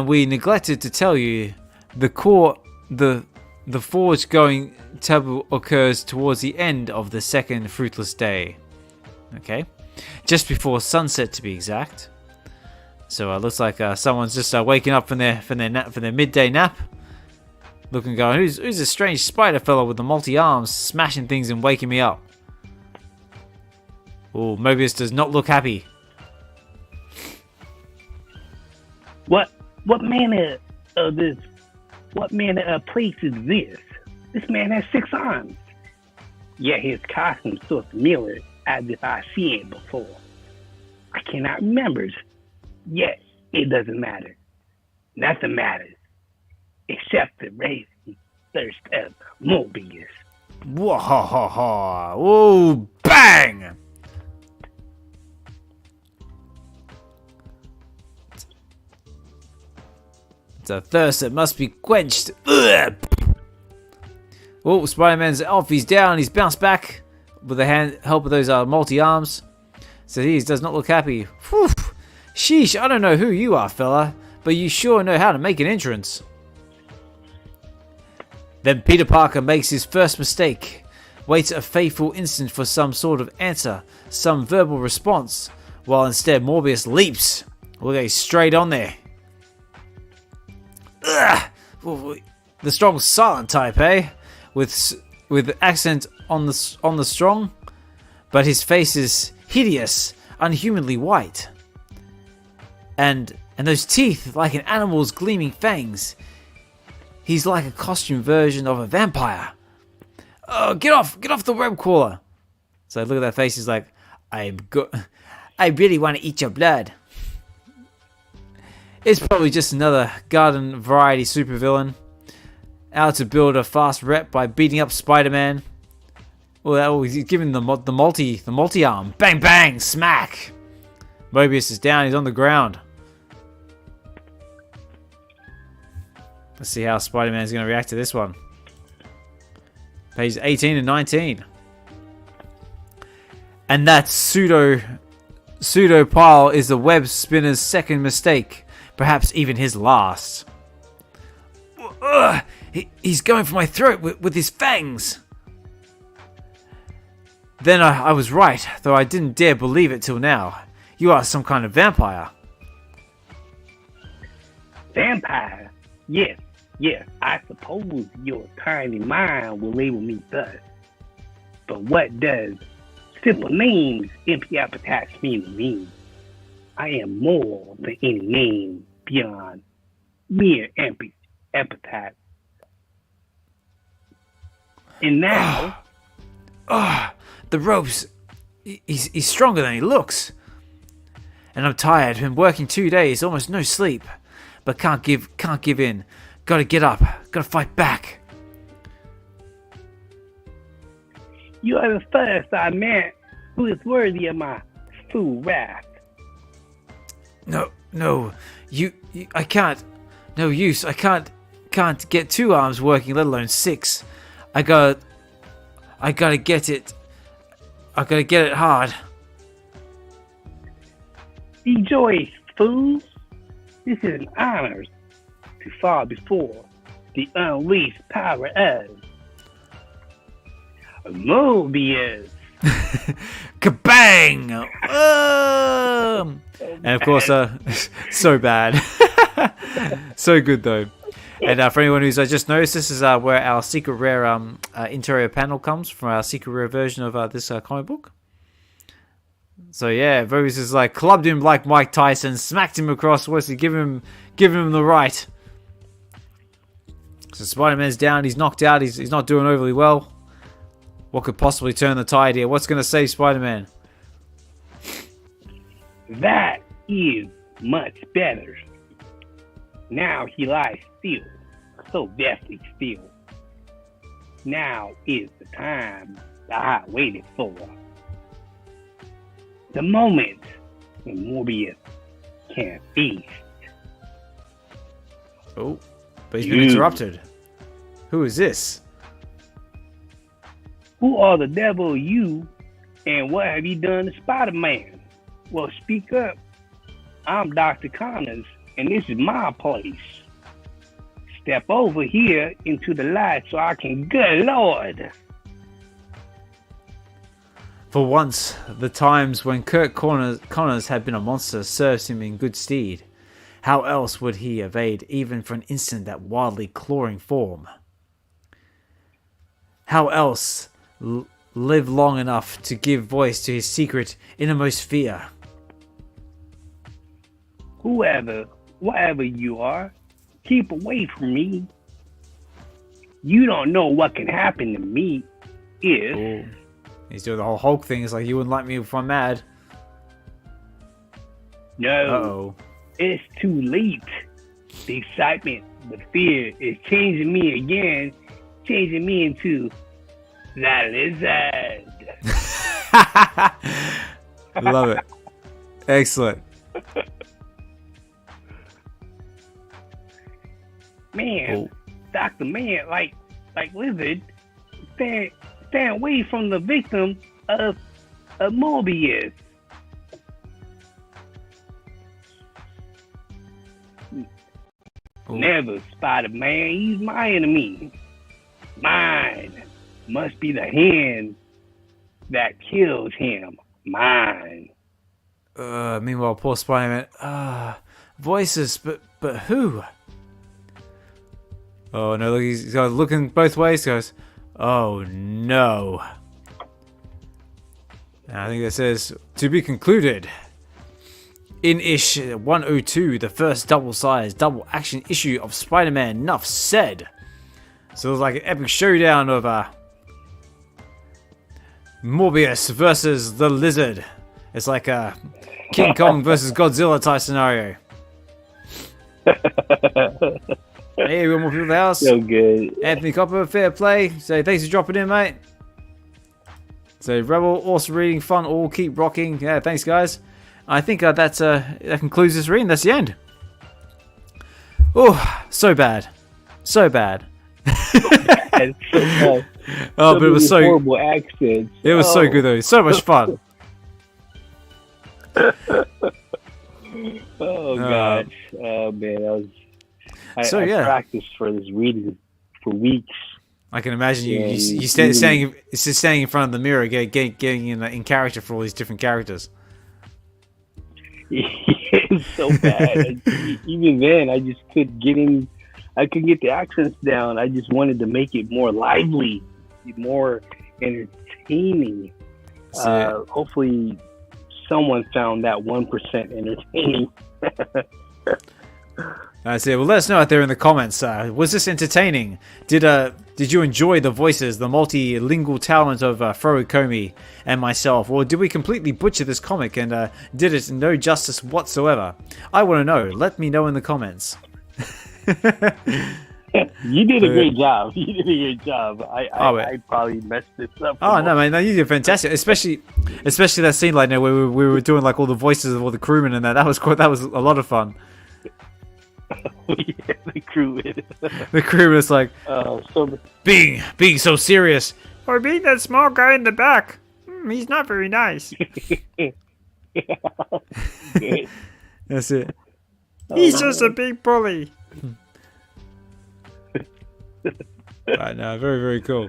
we neglected to tell you, the forge going taboo occurs towards the end of the second fruitless day. Okay, just before sunset to be exact. So it looks like someone's just waking up from their midday nap, looking, going, who's this strange spider fellow with the multi arms, smashing things and waking me up? Oh, Morbius does not look happy. What manner of place is this? This man has 6 arms. Yet his costume so familiar as if I've seen it before. I cannot remember. Yet it doesn't matter. Nothing matters. Except the raging thirst of Morbius. Whoa, bang! It's a thirst that must be quenched. Ugh. Oh, Spider-Man's off. He's down. He's bounced back with the help of those multi-arms. So he does not look happy. Whew. Sheesh, I don't know who you are, fella, but you sure know how to make an entrance. Then Peter Parker makes his first mistake. Waits a fateful instant for some sort of answer, some verbal response, while instead Morbius leaps. We'll go straight on there. Ugh. The strong silent type, eh? With accent on the strong, but his face is hideous, unhumanly white. And those teeth like an animal's gleaming fangs. He's like a costume version of a vampire. Oh, get off the web crawler. So look at that face. He's like, I really want to eat your blood. It's probably just another garden variety supervillain out to build a fast rep by beating up Spider-Man. Well, he's giving the multi arm. Bang bang, smack. Morbius is down. He's on the ground. Let's see how Spider-Man is going to react to this one. Pages 18 and 19. And that pseudo pile is the web spinner's second mistake. Perhaps even his last. He's going for my throat with his fangs. Then I was right, though I didn't dare believe it till now. You are some kind of vampire. Vampire? Yes, I suppose your tiny mind will label me thus. But what does simple names empty appetites mean to me? I am more than any name beyond mere empty appetite. And now... the ropes. He's stronger than he looks. And I'm tired. Been working 2 days, almost no sleep. But can't give in. Gotta get up. Gotta fight back. You are the first I met who is worthy of my full wrath. No, I can't. No use. I can't get 2 arms working, let alone 6. I gotta get it. I gotta get it hard. Rejoice, fools! This is an honor to fall before the unleashed power of Morbius. Kabang! And of course, so bad. So good though. And for anyone who's just noticed, this is where our secret rare interior panel comes from, our secret rare version of this comic book. So yeah, Morbius is like clubbed him like Mike Tyson, smacked him across, what's he, give him the right. So Spider-Man's down, he's knocked out, he's not doing overly well. What could possibly turn the tide here? What's going to save Spider-Man? That is much better. Now he lies still, so deathly still. Now is the time that I waited for. The moment when Morbius can feast. Oh, but he's been interrupted. Who is this? Who are the devil you, and what have you done to Spider-Man? Well, speak up. I'm Dr. Connors, and this is my place. Step over here into the light so I can, good Lord. For once, the times when Kurt Connors had been a monster serves him in good stead. How else would he evade even for an instant that wildly clawing form? How else live long enough to give voice to his secret innermost fear? Whatever you are, keep away from me. You don't know what can happen to me if... Ooh. He's doing the whole Hulk thing. It's like, you wouldn't like me if I'm mad. No. Uh-oh. It's too late. The excitement, the fear is changing me again, changing me into the lizard. I love it. Excellent. Man, Dr. Man, like lizard, stand away from the victim of Morbius. Ooh. Never, Spider-Man. He's my enemy. Mine must be the hand that kills him. Mine. Meanwhile, poor Spider-Man. Voices, but who? Oh no! Look, he's looking both ways. He goes, oh no! And I think that says to be concluded. In ish 102, the first double-sized, double-action issue of Spider-Man, enough said. So it was like an epic showdown of Morbius versus the Lizard. It's like a King Kong versus Godzilla type scenario. Hey, one more people in the house. So good. Anthony Copper, fair play. So thanks for dropping in, mate. So Rebel, awesome reading, fun, all keep rocking. Yeah, thanks guys. I think that concludes this reading. That's the end. Oh, so bad. So bad. Oh, but it was so horrible accents. It was so good though. So much fun. Oh gosh. Oh man, I practiced for this reading for weeks. I can imagine you standing in front of the mirror, getting in character for all these different characters. It's so bad. Even then, I just couldn't get the accents down. I just wanted to make it more lively, more entertaining. Hopefully, someone found that 1% entertaining. I see. Well, let us know out there in the comments. Was this entertaining? Did you enjoy the voices, the multilingual talent of Fro Ecomi and myself, or did we completely butcher this comic and did it no justice whatsoever? I want to know. Let me know in the comments. You did a great job. You did a great job. I probably messed this up. Oh no, man! No, you did fantastic. Especially that scene like now where we were doing like all the voices of all the crewmen and that. That was a lot of fun. Yeah, the crew. The crew was like, so being so serious, or being that small guy in the back. He's not very nice. That's it. He's just a big bully. Right, no, very, very cool.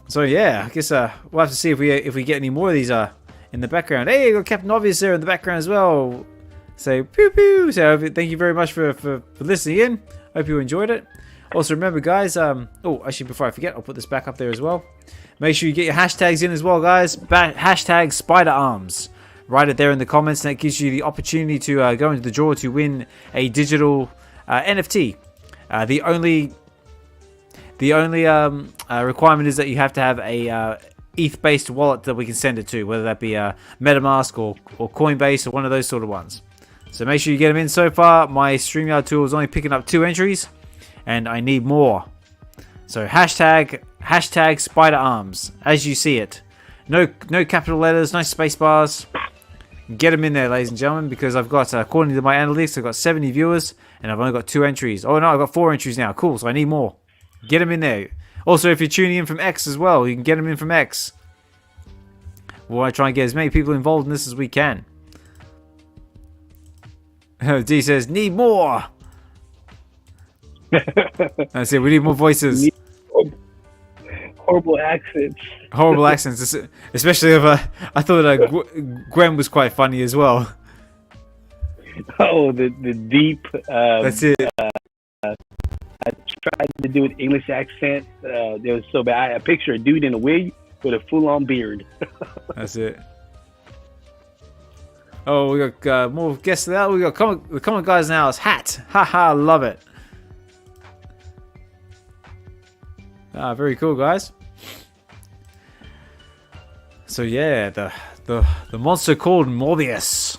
So yeah, I guess we'll have to see if we get any more of these in the background. Hey, you got Captain Obvious there in the background as well. So pew pew. So thank you very much for listening in. Hope you enjoyed it. Also remember, guys. Oh, actually, before I forget, I'll put this back up there as well. Make sure you get your hashtags in as well, guys. Hashtag Spider Arms. Write it there in the comments, and that gives you the opportunity to go into the draw to win a digital NFT. The only requirement is that you have to have a ETH-based wallet that we can send it to, whether that be MetaMask or Coinbase or one of those sort of ones. So make sure you get them in. So far, my StreamYard tool is only picking up 2 entries, and I need more. So hashtag Spider Arms as you see it. No capital letters, no space bars. Get them in there, ladies and gentlemen, because I've got, according to my analytics, I've got 70 viewers, and I've only got 2 entries. Oh no, I've got 4 entries now. Cool, so I need more. Get them in there. Also, if you're tuning in from X as well, you can get them in from X. We'll try and get as many people involved in this as we can. D says, need more. That's it, we need more voices. Horrible accents. Horrible accents, especially if I thought Gwen was quite funny as well. Oh, the deep. That's it. I tried to do an English accent. It was so bad. I picture a dude in a wig with a full-on beard. That's it. Oh, we got more guests now. We got the comic guys now. It's hat. Haha, love it. Ah, very cool, guys. So yeah, the monster called Morbius.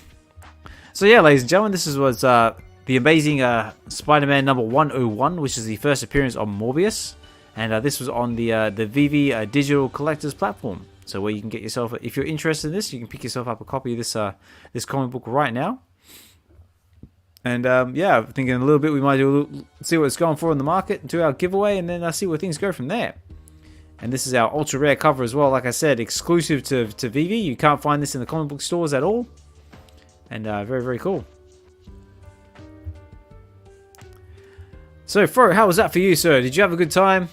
So yeah, ladies and gentlemen, this was the amazing Spider-Man number 101, which is the first appearance of Morbius, and this was on the VeVe digital collectors platform. So where you can get yourself, if you're interested in this, you can pick yourself up a copy of this comic book right now. And yeah, I'm thinking a little bit we might see what it's going for in the market, do our giveaway, and then see where things go from there. And this is our ultra rare cover as well, like I said, exclusive to VeVe. You can't find this in the comic book stores at all. And very, very cool. So, Fro, how was that for you, sir? Did you have a good time?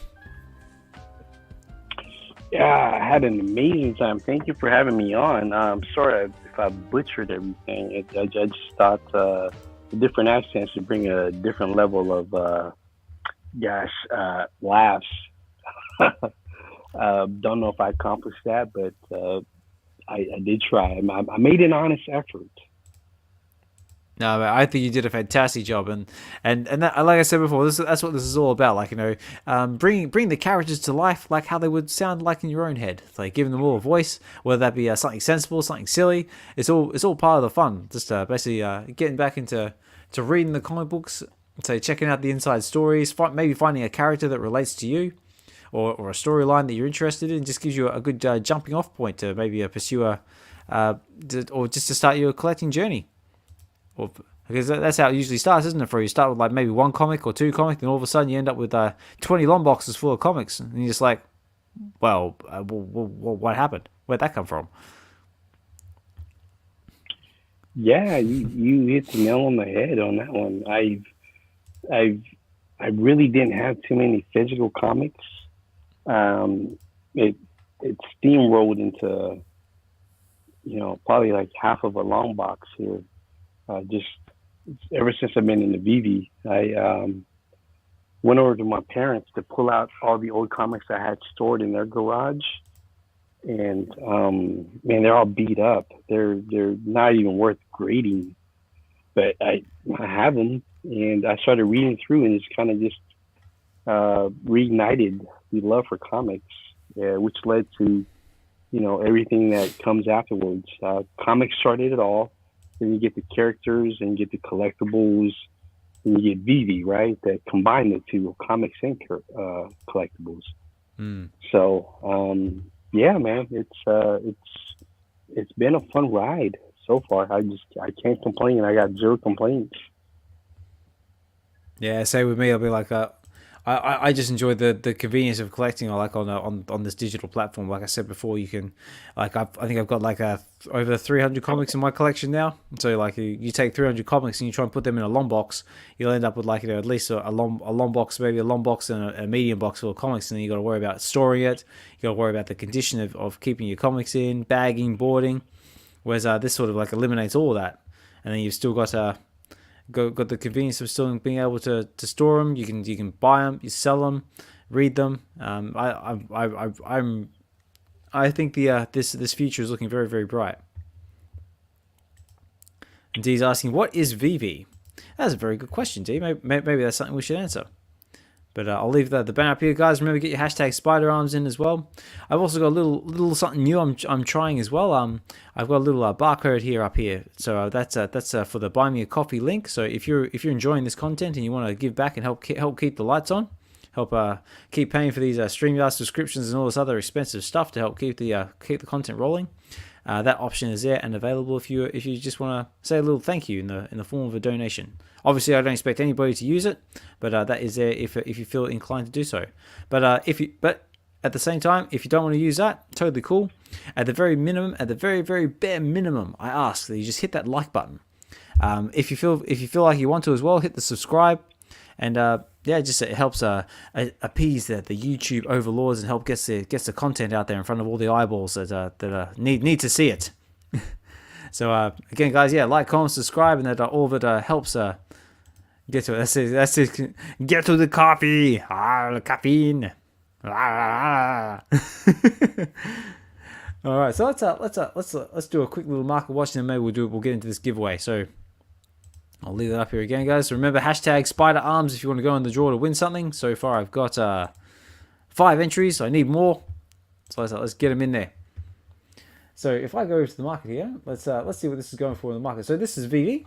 Yeah, I had an amazing time. Thank you for having me on. I'm sorry if I butchered everything. I just thought the different accents would bring a different level of, laughs. Don't know if I accomplished that, but I did try. I made an honest effort. No, I think you did a fantastic job, and that, like I said before, that's what this is all about. Like, you know, bring the characters to life, like how they would sound like in your own head. Like giving them all a voice, whether that be something sensible, something silly. It's all part of the fun. Just basically getting back into reading the comic books, so checking out the inside stories, maybe finding a character that relates to you, or a storyline that you're interested in. Just gives you a good jumping off point to maybe pursue or just to start your collecting journey. Because that's how it usually starts, isn't it? For you start with like maybe 1 comic or 2 comics, and all of a sudden you end up with 20 long boxes full of comics, and you're just like, well, what happened? Where'd that come from? Yeah, you hit the nail on the head on that one. I really didn't have too many physical comics. It steamrolled into, probably like half of a long box here. Just ever since I've been in the VeVe, I went over to my parents to pull out all the old comics I had stored in their garage, and man, they're all beat up. They're not even worth grading, but I have them, and I started reading through, and it's kind of just reignited the love for comics, which led to everything that comes afterwards. Comics started it all. Then you get the characters and you get the collectibles, and you get VeVe, right? That combine the two, comics and collectibles. Mm. So yeah, man, it's been a fun ride so far. I can't complain. I got zero complaints. Yeah, same with me. I'll be like, I just enjoy the convenience of collecting. I like on this digital platform. Like I said before, you can, like I think I've got like over 300 comics in my collection now. So like you take 300 comics and you try and put them in a long box, you'll end up with like at least a long box, maybe a long box and a medium box full of comics. And then you got to worry about storing it. You got to worry about the condition of keeping your comics in, bagging, boarding. Whereas this sort of like eliminates all of that, and then you've still got got the convenience of still being able to store them. You can buy them, you sell them, read them. I think this future is looking very, very bright. And D's asking, what is VeVe? That's a very good question, D. Maybe that's something we should answer. But I'll leave the banner up here, guys. Remember, get your hashtag spider arms in as well. I've also got a little something new I'm trying as well. I've got a little barcode here up here. So that's for the Buy Me a Coffee link. So if you're enjoying this content and you want to give back and help keep the lights on, help keep paying for these StreamYard subscriptions and all this other expensive stuff to help keep the content rolling. That option is there and available if you just want to say a little thank you in the form of a donation. Obviously, I don't expect anybody to use it, but that is there if you feel inclined to do so. But at the same time, if you don't want to use that, totally cool. At the very minimum, at the very, very bare minimum, I ask that you just hit that like button. If you feel like you want to as well, hit the subscribe. And just it helps appease the YouTube overlords and help gets the content out there in front of all the eyeballs that need to see it. So again, guys, like, comment, subscribe, and that all of it helps get to it. That's it. Get to the coffee. The caffeine. All right, so let's do a quick little market watch, and then maybe we'll get into this giveaway. So I'll leave that up here again, guys. So remember, hashtag spider arms if you want to go in the draw to win something. So far, I've got 5 entries. I need more, so let's get them in there. So if I go over to the market here, let's see what this is going for in the market. So this is VeVe.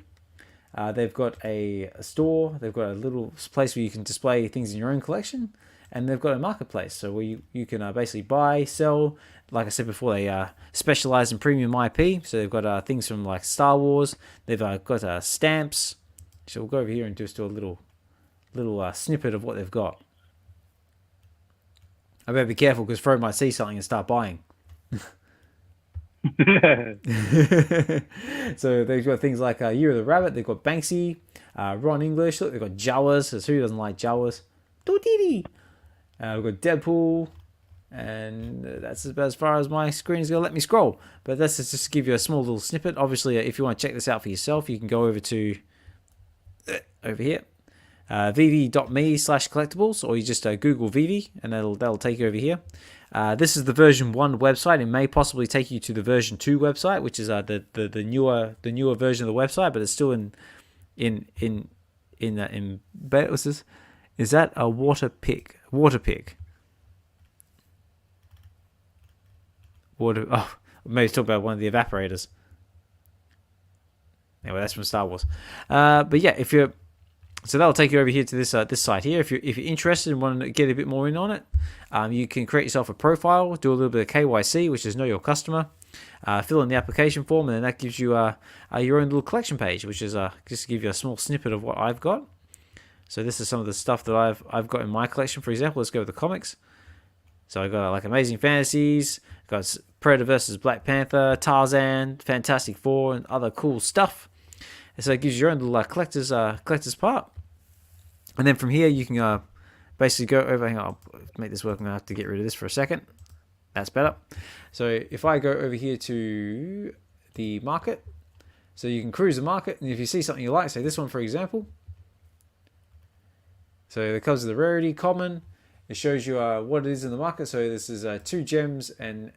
They've got a store. They've got a little place where you can display things in your own collection, and they've got a marketplace. So where you can basically buy, sell. Like I said before, they specialize in premium IP. So they've got things from like Star Wars. They've got stamps. So we'll go over here and just do a little snippet of what they've got. I better be careful because Fro might see something and start buying. So they've got things like Year of the Rabbit. They've got Banksy, Ron English. Look, they've got Jawas. So who doesn't like Jawas? We've got Deadpool. And that's about as far as my screen is going to let me scroll. But that's just to give you a small little snippet. Obviously, if you want to check this out for yourself, you can go over to over here, VeVe.me/collectibles, or you just Google VeVe, and that'll take you over here. This is the version 1 website. It may possibly take you to the version 2 website, which is the newer version of the website, but it's still in what's this? Is that a water pick? Maybe talk about one of the evaporators. Anyway, that's from Star Wars. But yeah, so that'll take you over here to this site here. If you're interested and want to get a bit more in on it, you can create yourself a profile, do a little bit of KYC, which is know your customer, fill in the application form, and then that gives you your own little collection page, which is just to give you a small snippet of what I've got. So this is some of the stuff that I've got in my collection. For example, let's go with the comics. So I got like Amazing Fantasies, got Predator vs. Black Panther, Tarzan, Fantastic Four, and other cool stuff. And so it gives you your own little collector's part. And then from here you can basically go over. Hang on, I'll make this work. I'm gonna have to get rid of this for a second. That's better. So if I go over here to the market, so you can cruise the market, and if you see something you like, say this one for example. So it comes with the rarity, common. It shows you what it is in the market. So this is 2 gems, and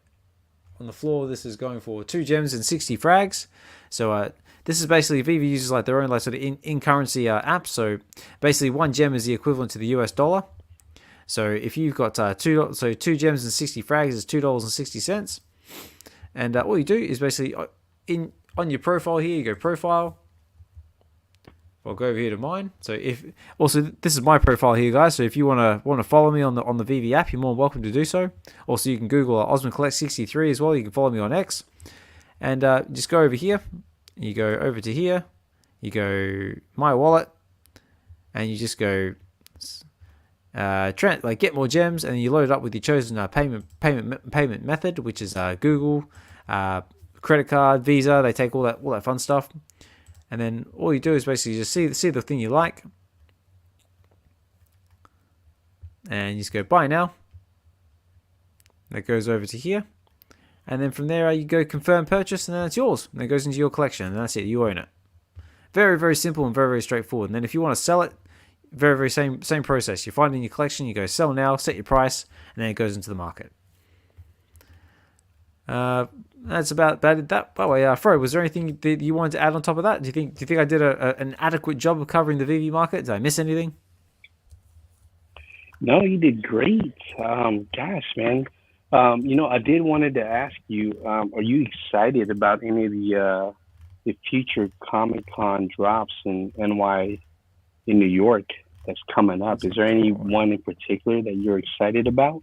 on the floor this is going for 2 gems and 60 frags. So this is basically VeVe uses like their own like sort of in currency app. So basically 1 gem is the equivalent to the US dollar. So if you've got 2 gems and 60 frags is $2.60. And all you do is basically on your profile here, you go profile, I'll go over here to mine. So if also this is my profile here, guys. So if you wanna follow me on the VeVe app, you're more than welcome to do so. Also, you can Google OzmanKollects63 as well. You can follow me on X, and just go over here. You go over to here. You go my wallet, and you just go get more gems, and you load it up with your chosen payment method, which is Google, credit card, Visa. They take all that fun stuff. And then all you do is basically just see the thing you like. And you just go buy now. That goes over to here. And then from there you go confirm purchase, and then it's yours. And it goes into your collection, and that's it. You own it. Very, very simple and very, very straightforward. And then if you want to sell it, very, very same process. You find it in your collection, you go sell now, set your price, and then it goes into the market. That's about it. That way, Fro, was there anything that you wanted to add on top of that? Do you think I did an adequate job of covering the VeVe market? Did I miss anything? No, you did great. Gosh, man. I did wanted to ask you, are you excited about any of the future Comic Con drops in New York that's coming up? Is there any one in particular that you're excited about?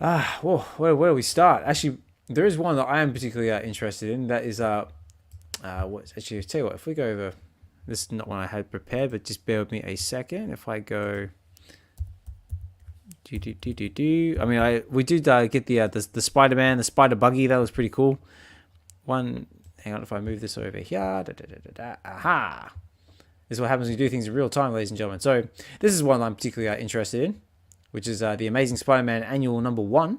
Well, where do we start? Actually, there is one that I am particularly interested in. That is what's actually, I'll tell you what, if we go over, this is not one I had prepared, but just bear with me a second. If I go, I mean, we did get the Spider-Man, the Spider Buggy. That was pretty cool. Hang on, if I move this over here, aha. This is what happens when you do things in real time, ladies and gentlemen. So this is one I'm particularly interested in, which is the Amazing Spider-Man Annual #1,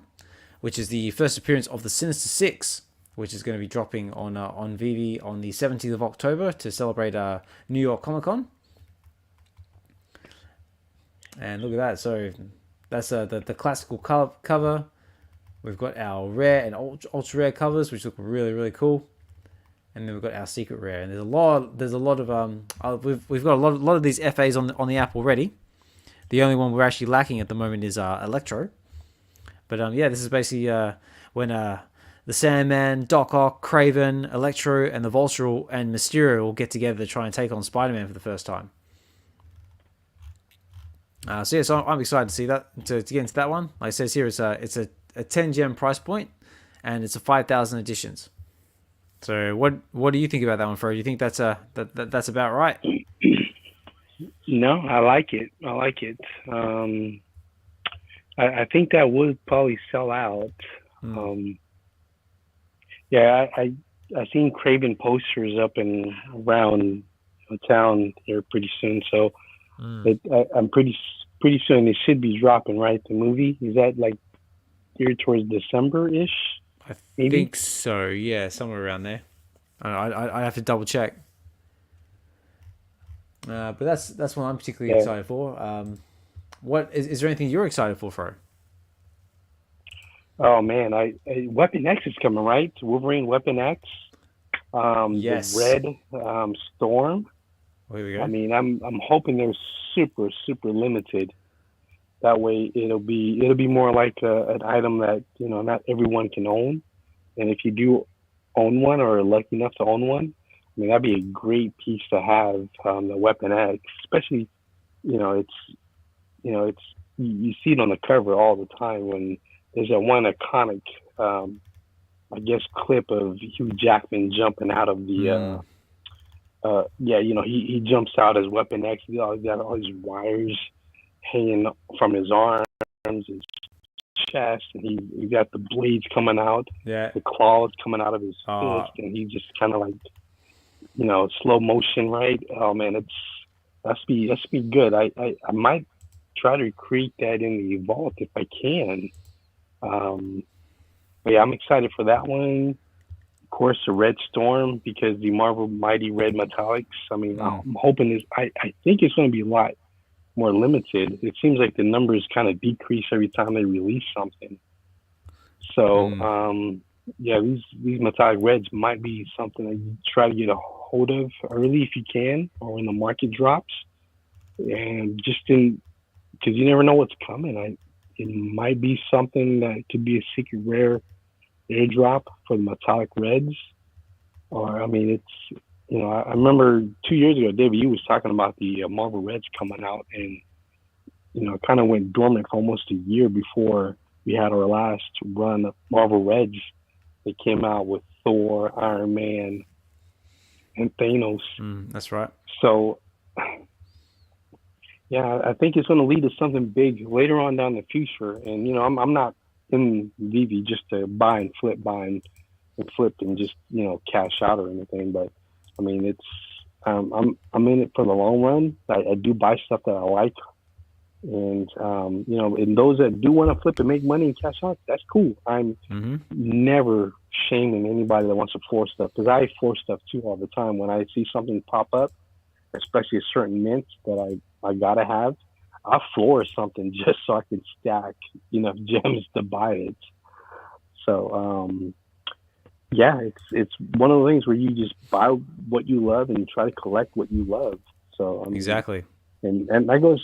which is the first appearance of the Sinister Six, which is going to be dropping on VeVe on the 17th of October to celebrate New York Comic Con. And look at that. So that's the classical cover. We've got our rare and ultra rare covers, which look really, really cool. And then we've got our secret rare, and there's a lot of we've got a lot of these FAs on the app already. The only one we're actually lacking at the moment is Electro. But yeah, this is basically when the Sandman, Doc Ock, Craven, Electro, and the Vulture and Mysterio all get together to try and take on Spider-Man for the first time. So I'm excited to see that, to get into that one. Like it says here, it's a 10 gem price point, and it's a 5,000 editions. So what do you think about that one, Fro? Do you think that's about right? No, I like it. I think that would probably sell out. Yeah, I seen Craven posters up and around town here pretty soon. So I'm pretty soon it should be dropping, right? The movie, is that like geared towards December-ish? I think so. Yeah, somewhere around there. I have to double check. But that's what I'm particularly excited for. What is there anything you're excited for, Fro? Oh man, Weapon X is coming, right? Wolverine Weapon X. Yes. The Red Storm. Well, here we go. I mean, I'm hoping they're super limited. That way, it'll be more like an item that not everyone can own. And if you do own one or are lucky enough to own one, I mean that'd be a great piece to have. The Weapon X, especially, it's you see it on the cover all the time when there's that one iconic, I guess, clip of Hugh Jackman jumping out of the. He jumps out as Weapon X. He's got all these wires hanging from his arms, his chest, and he got the blades coming out, the claws coming out of his fist, and he just kind of like, slow motion, right? Oh man, that's be good. I might try to recreate that in the vault if I can. But yeah, I'm excited for that one. Of course, the Red Storm, because the Marvel Mighty Red Metallics. I mean, I'm hoping I think it's going to be a lot more limited. It seems like the numbers kind of decrease every time they release something. So, these metallic reds might be something that you try to get a hold of early if you can, or when the market drops. And because you never know what's coming. It might be something that could be a secret rare airdrop for the metallic reds. Or, I mean, I remember 2 years ago, David, you was talking about the Marvel Reds coming out, and it kind of went dormant for almost a year before we had our last run of Marvel Reds. They came out with Thor, Iron Man, and Thanos. That's right. So, yeah, I think it's going to lead to something big later on down the future. And I'm not in VeVe just to buy and flip and just cash out or anything. But I mean, it's I'm in it for the long run. I do buy stuff that I like, and and those that do want to flip and make money and cash out, that's cool. I'm never shaming anybody that wants to force stuff, because I force stuff too all the time. When I see something pop up, especially a certain mint that I gotta have, I'll floor something just so I can stack enough gems to buy it. So yeah, it's one of the things where you just buy what you love and try to collect what you love. So Exactly. and that goes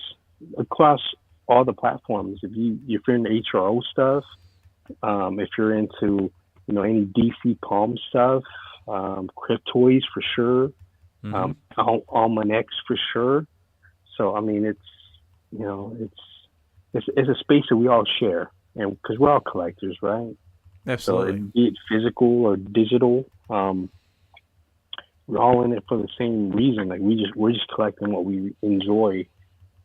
across all the platforms. If you're into HRO stuff, if you're into any DC Palm stuff, Cryptoids for sure, Almanacs for sure. So I mean, it's a space that we all share, and because we're all collectors, right? Absolutely. So be it physical or digital, we're all in it for the same reason. Like we're just collecting what we enjoy,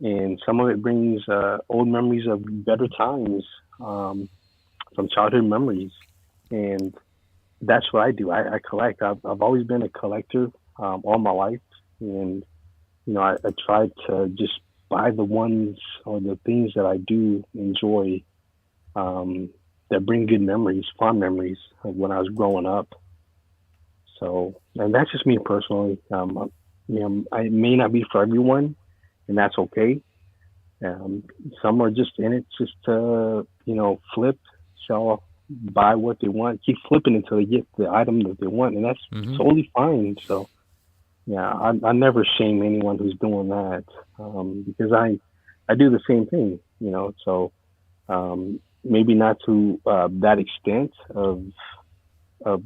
and some of it brings old memories of better times, some childhood memories, and that's what I do. I collect. I've always been a collector all my life, and I try to just buy the ones or the things that I do enjoy, that bring good memories, fond memories of when I was growing up. So, and that's just me personally. I may not be for everyone, and that's okay. Um, some are just in it just to, flip, sell, buy what they want, keep flipping until they get the item that they want, and that's totally fine. So, yeah, I never shame anyone who's doing that, because I do the same thing, So maybe not to that extent of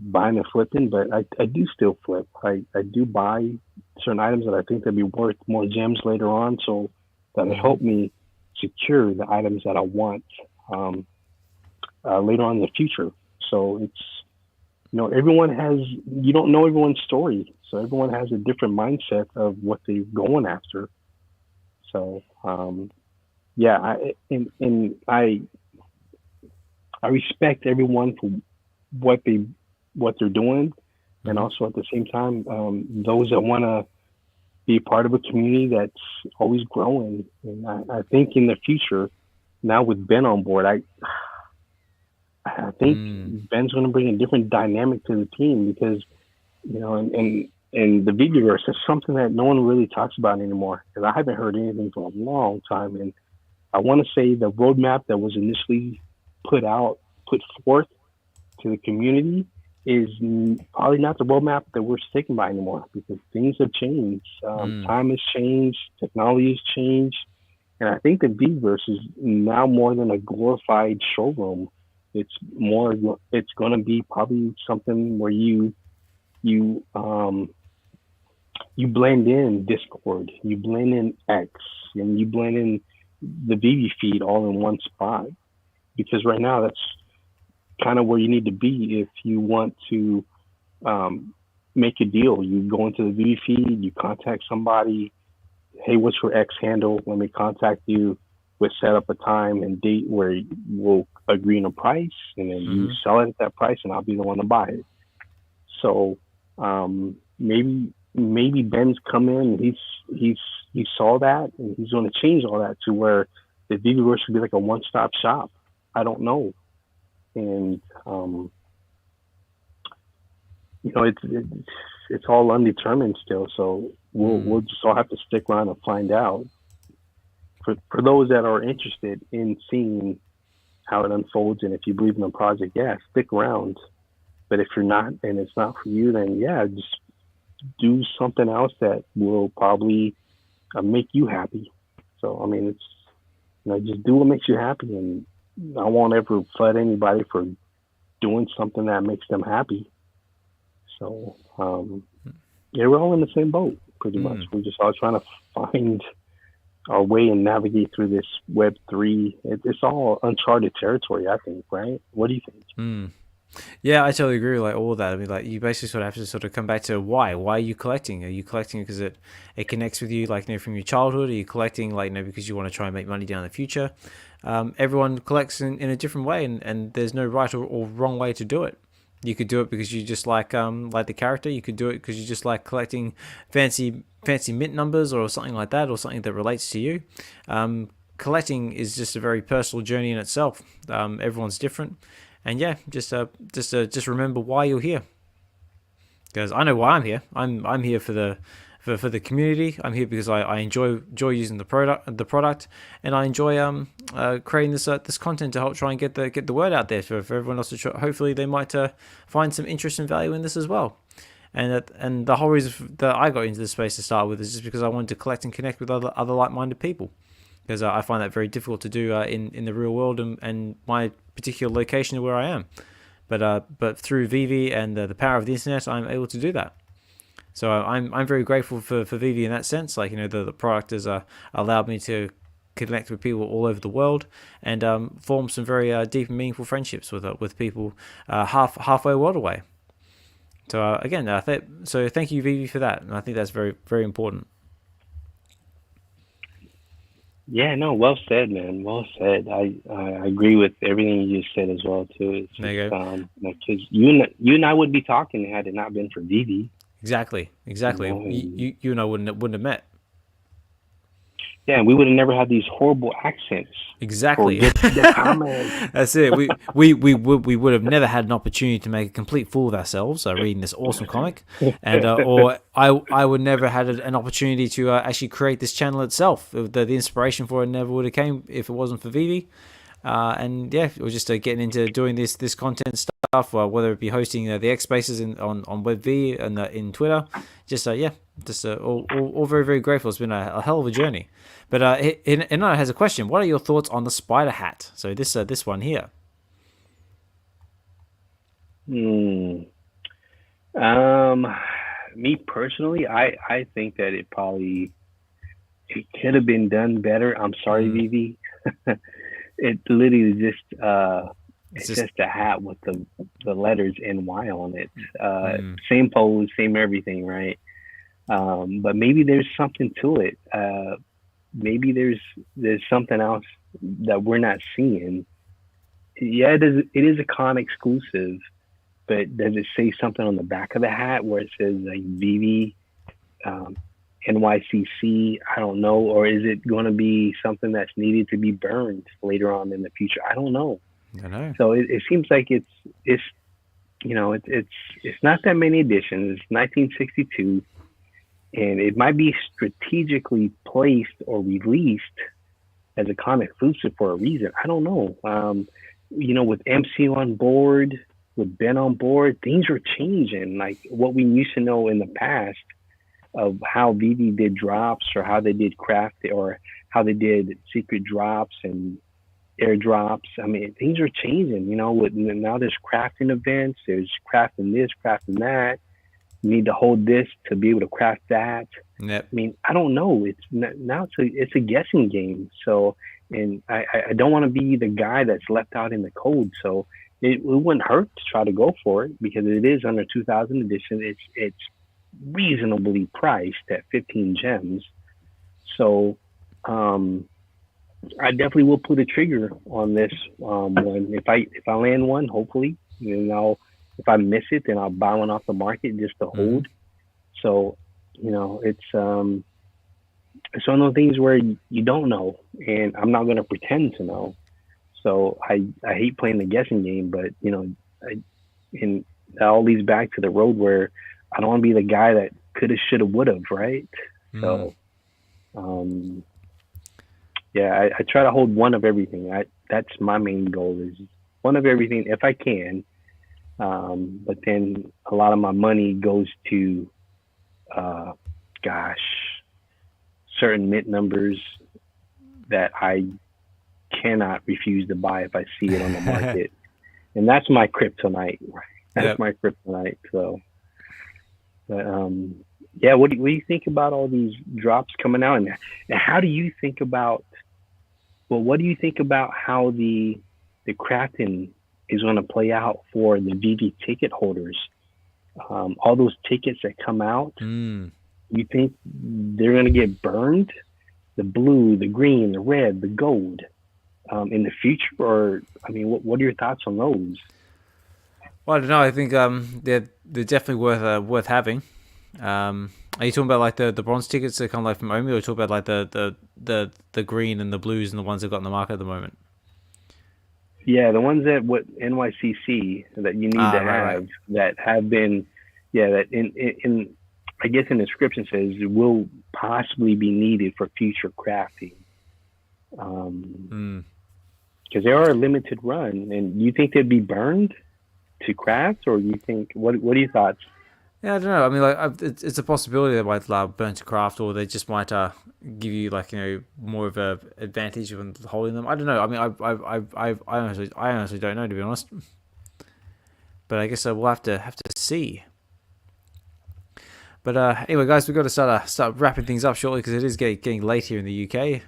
buying and flipping, but I do still flip. I do buy certain items that I think they'll be worth more gems later on, so that'll help me secure the items that I want later on in the future. So it's everyone has, you don't know everyone's story, so everyone has a different mindset of what they're going after. So yeah, I respect everyone for what they're doing, and also at the same time, those that want to be part of a community that's always growing. And I think in the future, now with Ben on board, I think Ben's going to bring a different dynamic to the team, because and the VeVe-verse is something that no one really talks about anymore, because I haven't heard anything for a long time. And I want to say the roadmap that was initially put forth to the community is probably not the roadmap that we're sticking by anymore, because things have changed. Time has changed, technology has changed, and I think the VeVe-verse is now more than a glorified showroom. It's going to be probably something where you blend in Discord, you blend in X, and you blend in the VeVe feed all in one spot. Because right now, that's kind of where you need to be if you want to make a deal. You go into the VeVe feed, you contact somebody. Hey, what's your X handle? Let me contact you. We'll set up a time and date where we'll agree on a price, and then you sell it at that price, and I'll be the one to buy it. So maybe Ben's come in and he saw that, and he's going to change all that to where the VeVe should be like a one-stop shop. I don't know, and it's all undetermined still. So we'll just all have to stick around and find out. For those that are interested in seeing how it unfolds, and if you believe in the project, yeah, stick around. But if you're not, and it's not for you, then yeah, just do something else that will probably make you happy. So I mean, it's just do what makes you happy, and I won't ever flood anybody for doing something that makes them happy. So Yeah, we're all in the same boat, pretty much. Mm. We're just all trying to find our way and navigate through this Web3. It's all uncharted territory, I think, right? What do you think? Mm. Yeah, I totally agree with like all of that. I mean, like you basically sort of have to sort of come back to why. Why are you collecting? Are you collecting because it connects with you, like from your childhood? Are you collecting like because you want to try and make money down in the future? Everyone collects in a different way, and there's no right or wrong way to do it. You could do it because you just like the character. You could do it because you just like collecting fancy mint numbers or something like that, or something that relates to you. Collecting is just a very personal journey in itself. Everyone's different, and yeah, just remember why you're here. Because I know why I'm here. I'm here for the community. I'm here because I enjoy using the product, and I enjoy creating this content to help try and get the word out there for everyone else to try. Hopefully they might find some interest and value in this as well. And the whole reason that I got into this space to start with is just because I wanted to collect and connect with other like-minded people, because I find that very difficult to do in the real world and my particular location where I am. But through VeVe and the power of the internet, I'm able to do that. So I'm very grateful for VeVe in that sense. Like the product has allowed me to connect with people all over the world and form some very deep and meaningful friendships with people halfway world away. So again, so thank you VeVe for that, and I think that's very very important. Yeah, no, well said, man. Well said. I agree with everything you just said as well too. It's There just you go. like 'cause you and I would be talking had it not been for Vivi, you Exactly. know, and You and I wouldn't have met. yeah, and we would have never had these horrible accents for Exactly. get to the comics. That's it. We would have never had an opportunity to make a complete fool of ourselves reading this awesome comic, and or I would never had an opportunity to actually create this channel itself. The inspiration for it never would have came if it wasn't for VeVe. And yeah, it was just getting into doing this content stuff, whether it be hosting the X Spaces on WebV and in Twitter. Just yeah, just all very very grateful. It's been a hell of a journey. But Hinano has a question. What are your thoughts on the spider hat? So this one here. Hmm. Um, Me personally, I think that it could have been done better. I'm sorry, Mm, Vivi. It literally it's it's just just a hat with the letters NY on it. mm, Same pose, same everything, right? But maybe there's something to it. Maybe there's something else that we're not seeing. Yeah, it is a con exclusive, but does it say something on the back of the hat where it says like VV um, NYCC? I don't know, or is it going to be something that's needed to be burned later on in the future? I don't know. I don't know. So it seems like it's it's not that many editions. It's 1962, and it might be strategically placed or released as a comic exclusive for a reason. I don't know. With MC on board, with Ben on board, things are changing. Like what we used to know in the past of how VeVe did drops or how they did craft or how they did secret drops and airdrops. I mean, things are changing. Now there's crafting events. There's crafting this, crafting that. You need to hold this to be able to craft that. Yep. I mean, I don't know. It's a guessing game. So, and I don't want to be the guy that's left out in the cold. So it wouldn't hurt to try to go for it because it is under 2000 edition. It's reasonably priced at 15 gems. So, I definitely will pull the trigger on this one. If I land one, hopefully, if I miss it, then I'll buy one off the market just to Mm-hmm. hold. So, it's one of those things where you don't know, and I'm not going to pretend to know. So I hate playing the guessing game, but and that all leads back to the road where I don't want to be the guy that coulda, shoulda, woulda, right? Mm. So yeah, I try to hold one of everything. That's my main goal is one of everything if I can. But then a lot of my money goes to, uh, gosh, certain mint numbers that I cannot refuse to buy if I see it on the market, and that's my kryptonite. Right? That's Yep. my kryptonite. So, but Yeah, what do you think about all these drops coming out, and how do you think about, well, what do you think about how the crafting is going to play out for the VeVe ticket holders? All those tickets that come out, you think they're going to get burned? The blue, the green, the red, the gold, in the future, or I mean, what are your thoughts on those? Well, I don't know. I think they're definitely worth having. Are you talking about like the bronze tickets that come like from Omi, or are you talking about like the green and the blues and the ones they've got in the market at the moment? Yeah, the ones that what NYCC that you need to have, Right. that have been, yeah, that in I guess in the description says will possibly be needed for future crafting. Because they are a limited run, and you think they'd be burned to craft, or you think what are your thoughts? Yeah, I don't know. I mean, like it's a possibility they might burn to craft, or they just might give you like more of a advantage when holding them. I don't know. I mean, I honestly don't know, to be honest. But I guess we'll have to see. But anyway, guys, we've got to start wrapping things up shortly because it is getting late here in the UK.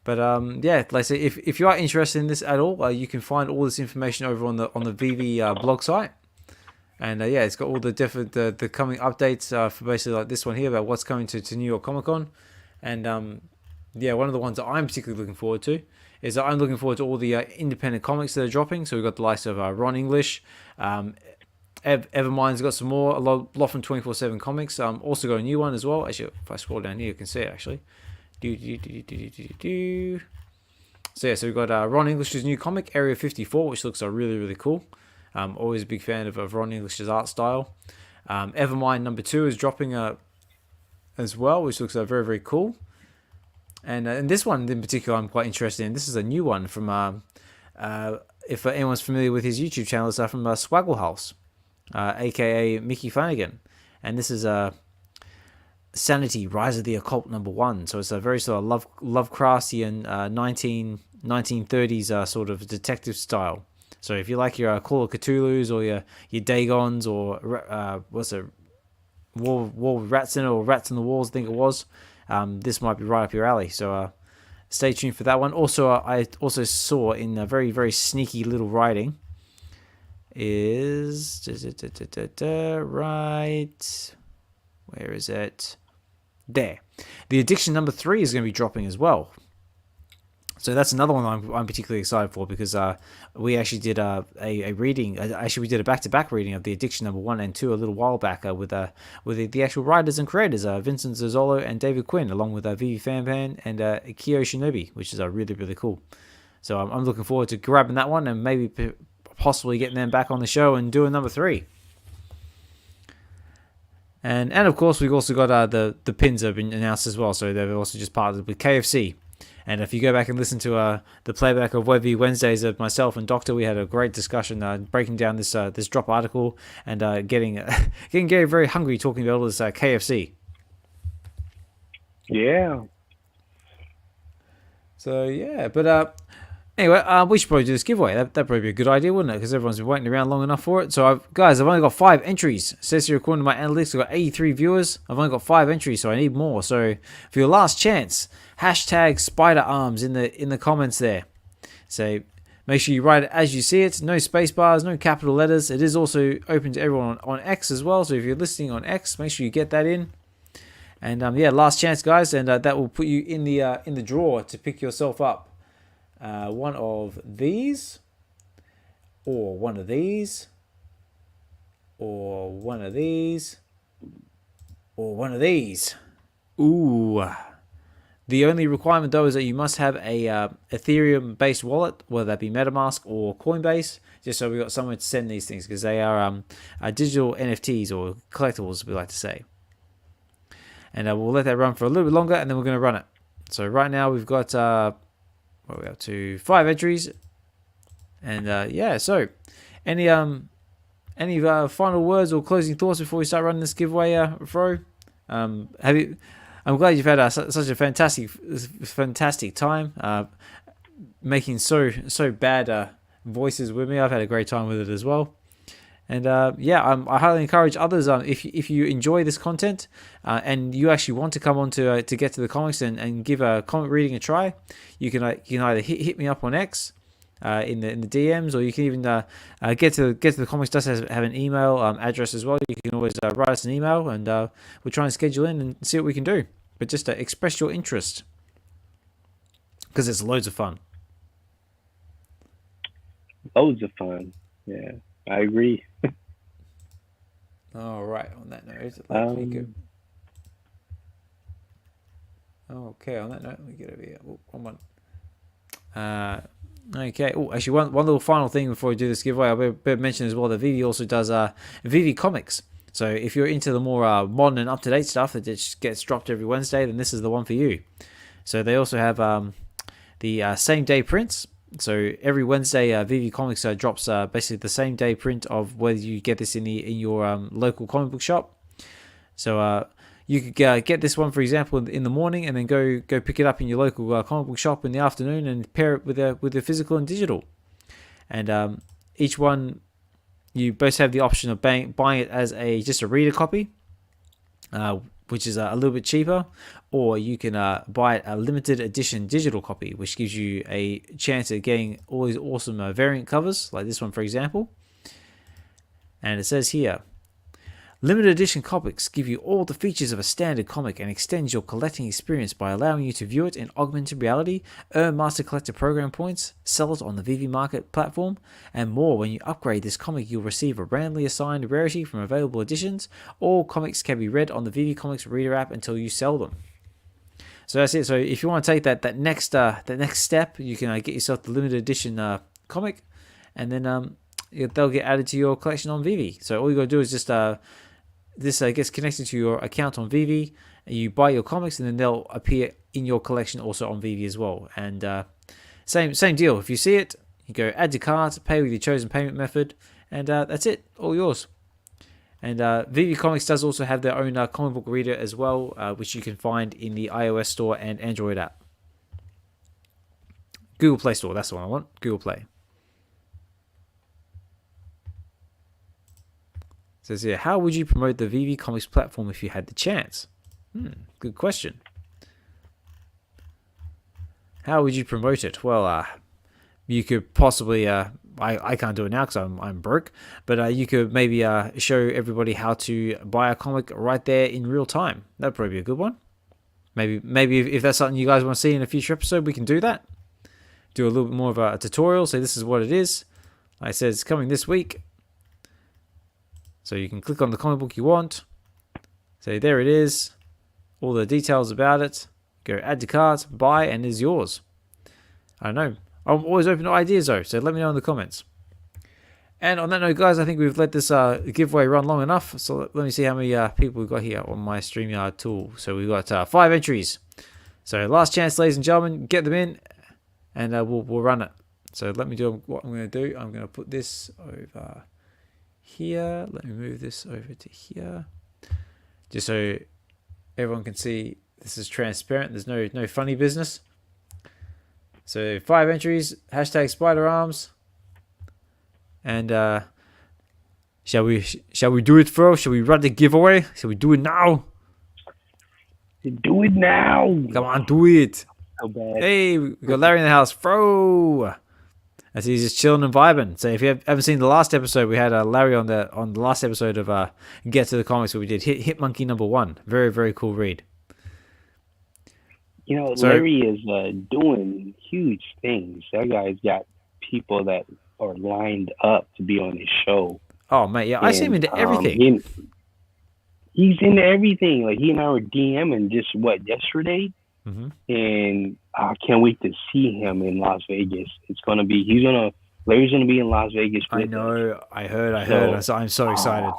But yeah, like I say, if you are interested in this at all, you can find all this information over on the VeVe blog site. And yeah, it's got all the different the coming updates for basically like this one here about what's coming to New York Comic Con. And yeah, one of the ones that I'm particularly looking forward to is that I'm looking forward to all the independent comics that are dropping. So we've got the likes of Ron English, Evermind's got some more, a lot from 24/7 Comics. Also got a new one as well. Actually, if I scroll down here, you can see it actually. So yeah, so we've got Ron English's new comic, Area 54, which looks really, really cool. Always a big fan of Ron English's art style. Evermind number 2 is dropping as well, which looks very, very cool. And this one in particular, I'm quite interested in. This is a new one from, if anyone's familiar with his YouTube channel, it's from Swaggle House, aka Mickey Flanagan. And this is Sanity, Rise of the Occult number 1. So it's a very sort of Lovecraftian 1930s sort of detective style. So if you like your Call of Cthulhu's or your Dagons or what's it, War Rats in it, or Rats in the Walls, I think it was, this might be right up your alley. So stay tuned for that one. Also, I also saw in a very, very sneaky little writing is right, where is it? There. The Addiction number 3 is going to be dropping as well. So that's another one I'm particularly excited for, because we actually did a reading. Actually, we did a back-to-back reading of The Addiction number 1 and 2 a little while back with the actual writers and creators, Vincent Zazzolo and David Quinn, along with VeVe Fanpan and Kyo Shinobi, which is really, really cool. So I'm looking forward to grabbing that one and maybe possibly getting them back on the show and doing number 3. And of course, we've also got the pins have been announced as well. So they've also just partnered with KFC. And if you go back and listen to the playback of VeVe Wednesdays of myself and Doctor, we had a great discussion breaking down this drop article and getting very, very hungry talking about all this KFC. Yeah. So yeah, but anyway, we should probably do this giveaway. That'd probably be a good idea, wouldn't it? Because everyone's been waiting around long enough for it. So I've only got 5 entries. It says here, according to my analytics, I've got 83 viewers. I've only got 5 entries, so I need more. So for your last chance, hashtag spider arms in the comments there. So make sure you write it as you see it. No space bars, no capital letters. It is also open to everyone on X as well. So if you're listening on X, make sure you get that in. And yeah, last chance, guys, and that will put you in the draw to pick yourself up one of these, or one of these, or one of these, or one of these. Ooh. The only requirement, though, is that you must have a Ethereum-based wallet, whether that be MetaMask or Coinbase, just so we've got somewhere to send these things, because they are digital NFTs, or collectibles, as we like to say. And we'll let that run for a little bit longer, and then we're going to run it. So right now we've got, what are we up to? 5 entries. And yeah, so any final words or closing thoughts before we start running this giveaway, Fro? I'm glad you've had such a fantastic time making so bad voices with me. I've had a great time with it as well. And yeah, I highly encourage others. If you enjoy this content and you actually want to come on to get to the comics and give a comic reading a try, you can either hit me up on X in the DMs, or you can even get to the comics. Does have an email address as well. You can always write us an email, and we'll try and schedule in and see what we can do. But just express your interest, because it's loads of fun. Loads of fun. Yeah, I agree. All right. On that note, okay. On that note, let me get over here. One. Okay. Oh, actually, one little final thing before we do this giveaway, I'll better mention as well that VeVe also does VeVe Comics. So if you're into the more modern and up-to-date stuff that just gets dropped every Wednesday, then this is the one for you. So they also have the same-day prints. So every Wednesday, VeVe Comics drops basically the same day print of whether you get this in your local comic book shop. So you could get this one, for example, in the morning, and then go pick it up in your local comic book shop in the afternoon, and pair it with the physical and digital. And each one, you both have the option of buying it as just a reader copy, which is a little bit cheaper, or you can buy a limited edition digital copy, which gives you a chance at getting all these awesome variant covers, like this one, for example. And it says here, limited edition comics give you all the features of a standard comic and extends your collecting experience by allowing you to view it in augmented reality, earn Master Collector Program points, sell it on the VeVe Market platform, and more. When you upgrade this comic, you'll receive a randomly assigned rarity from available editions. All comics can be read on the VeVe Comics Reader app until you sell them. So that's it. So if you want to take that next step, you can get yourself the limited edition comic, and then they'll get added to your collection on VeVe. So all you got to do is just this gets connected to your account on VeVe, and you buy your comics, and then they'll appear in your collection also on VeVe as well. And same deal. If you see it, you go add to cart, pay with your chosen payment method, and that's it, all yours. And VeVe Comics does also have their own comic book reader as well, which you can find in the iOS store and Android app. Google Play Store, that's the one I want. Google Play. It says here, how would you promote the VeVe Comics platform if you had the chance? Good question. How would you promote it? Well, you could possibly, I can't do it now because I'm broke, but you could maybe show everybody how to buy a comic right there in real time. That'd probably be a good one. Maybe if that's something you guys want to see in a future episode, we can do that. Do a little bit more of a tutorial. Say this is what it is. Like I said, it's coming this week. So you can click on the comic book you want. Say there it is. All the details about it. Go add to cart, buy, and it's yours. I don't know. I'm always open to ideas though, so let me know in the comments. And on that note, guys, I think we've let this giveaway run long enough. So let me see how many people we've got here on my StreamYard tool. So we've got 5 entries. So last chance, ladies and gentlemen, get them in, and we'll run it. So let me do what I'm going to do. I'm going to put this over here. Let me move this over to here, just so everyone can see this is transparent. There's no funny business. So 5 entries, hashtag spider arms. And shall we do it, Fro? Shall we run the giveaway? Shall we do it now? Do it now. Come on, do it. So bad. Hey, we got Larry in the house. Fro. As he's just chilling and vibing. So if you haven't seen the last episode, we had Larry on the last episode of Get to the Comics, where we did Hit Monkey #1. Very, very cool read. You know, Larry is doing huge things. That guy's got people that are lined up to be on his show. Oh, mate, yeah, I see him into everything. He's into everything. Like, he and I were DMing just, yesterday? Mm-hmm. And I can't wait to see him in Las Vegas. Larry's gonna be in Las Vegas with I know, us. I heard. I'm so excited.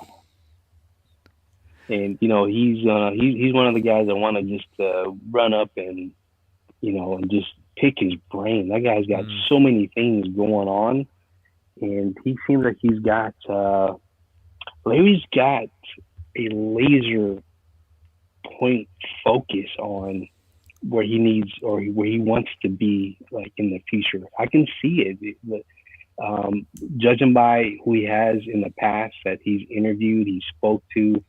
And he's one of the guys I want to just run up and and just pick his brain. That guy's got so many things going on, and he seems like he's got Larry's got a laser point focus on where he needs or where he wants to be, like, in the future. I can see it. Judging by who he has in the past that he's interviewed, he spoke to,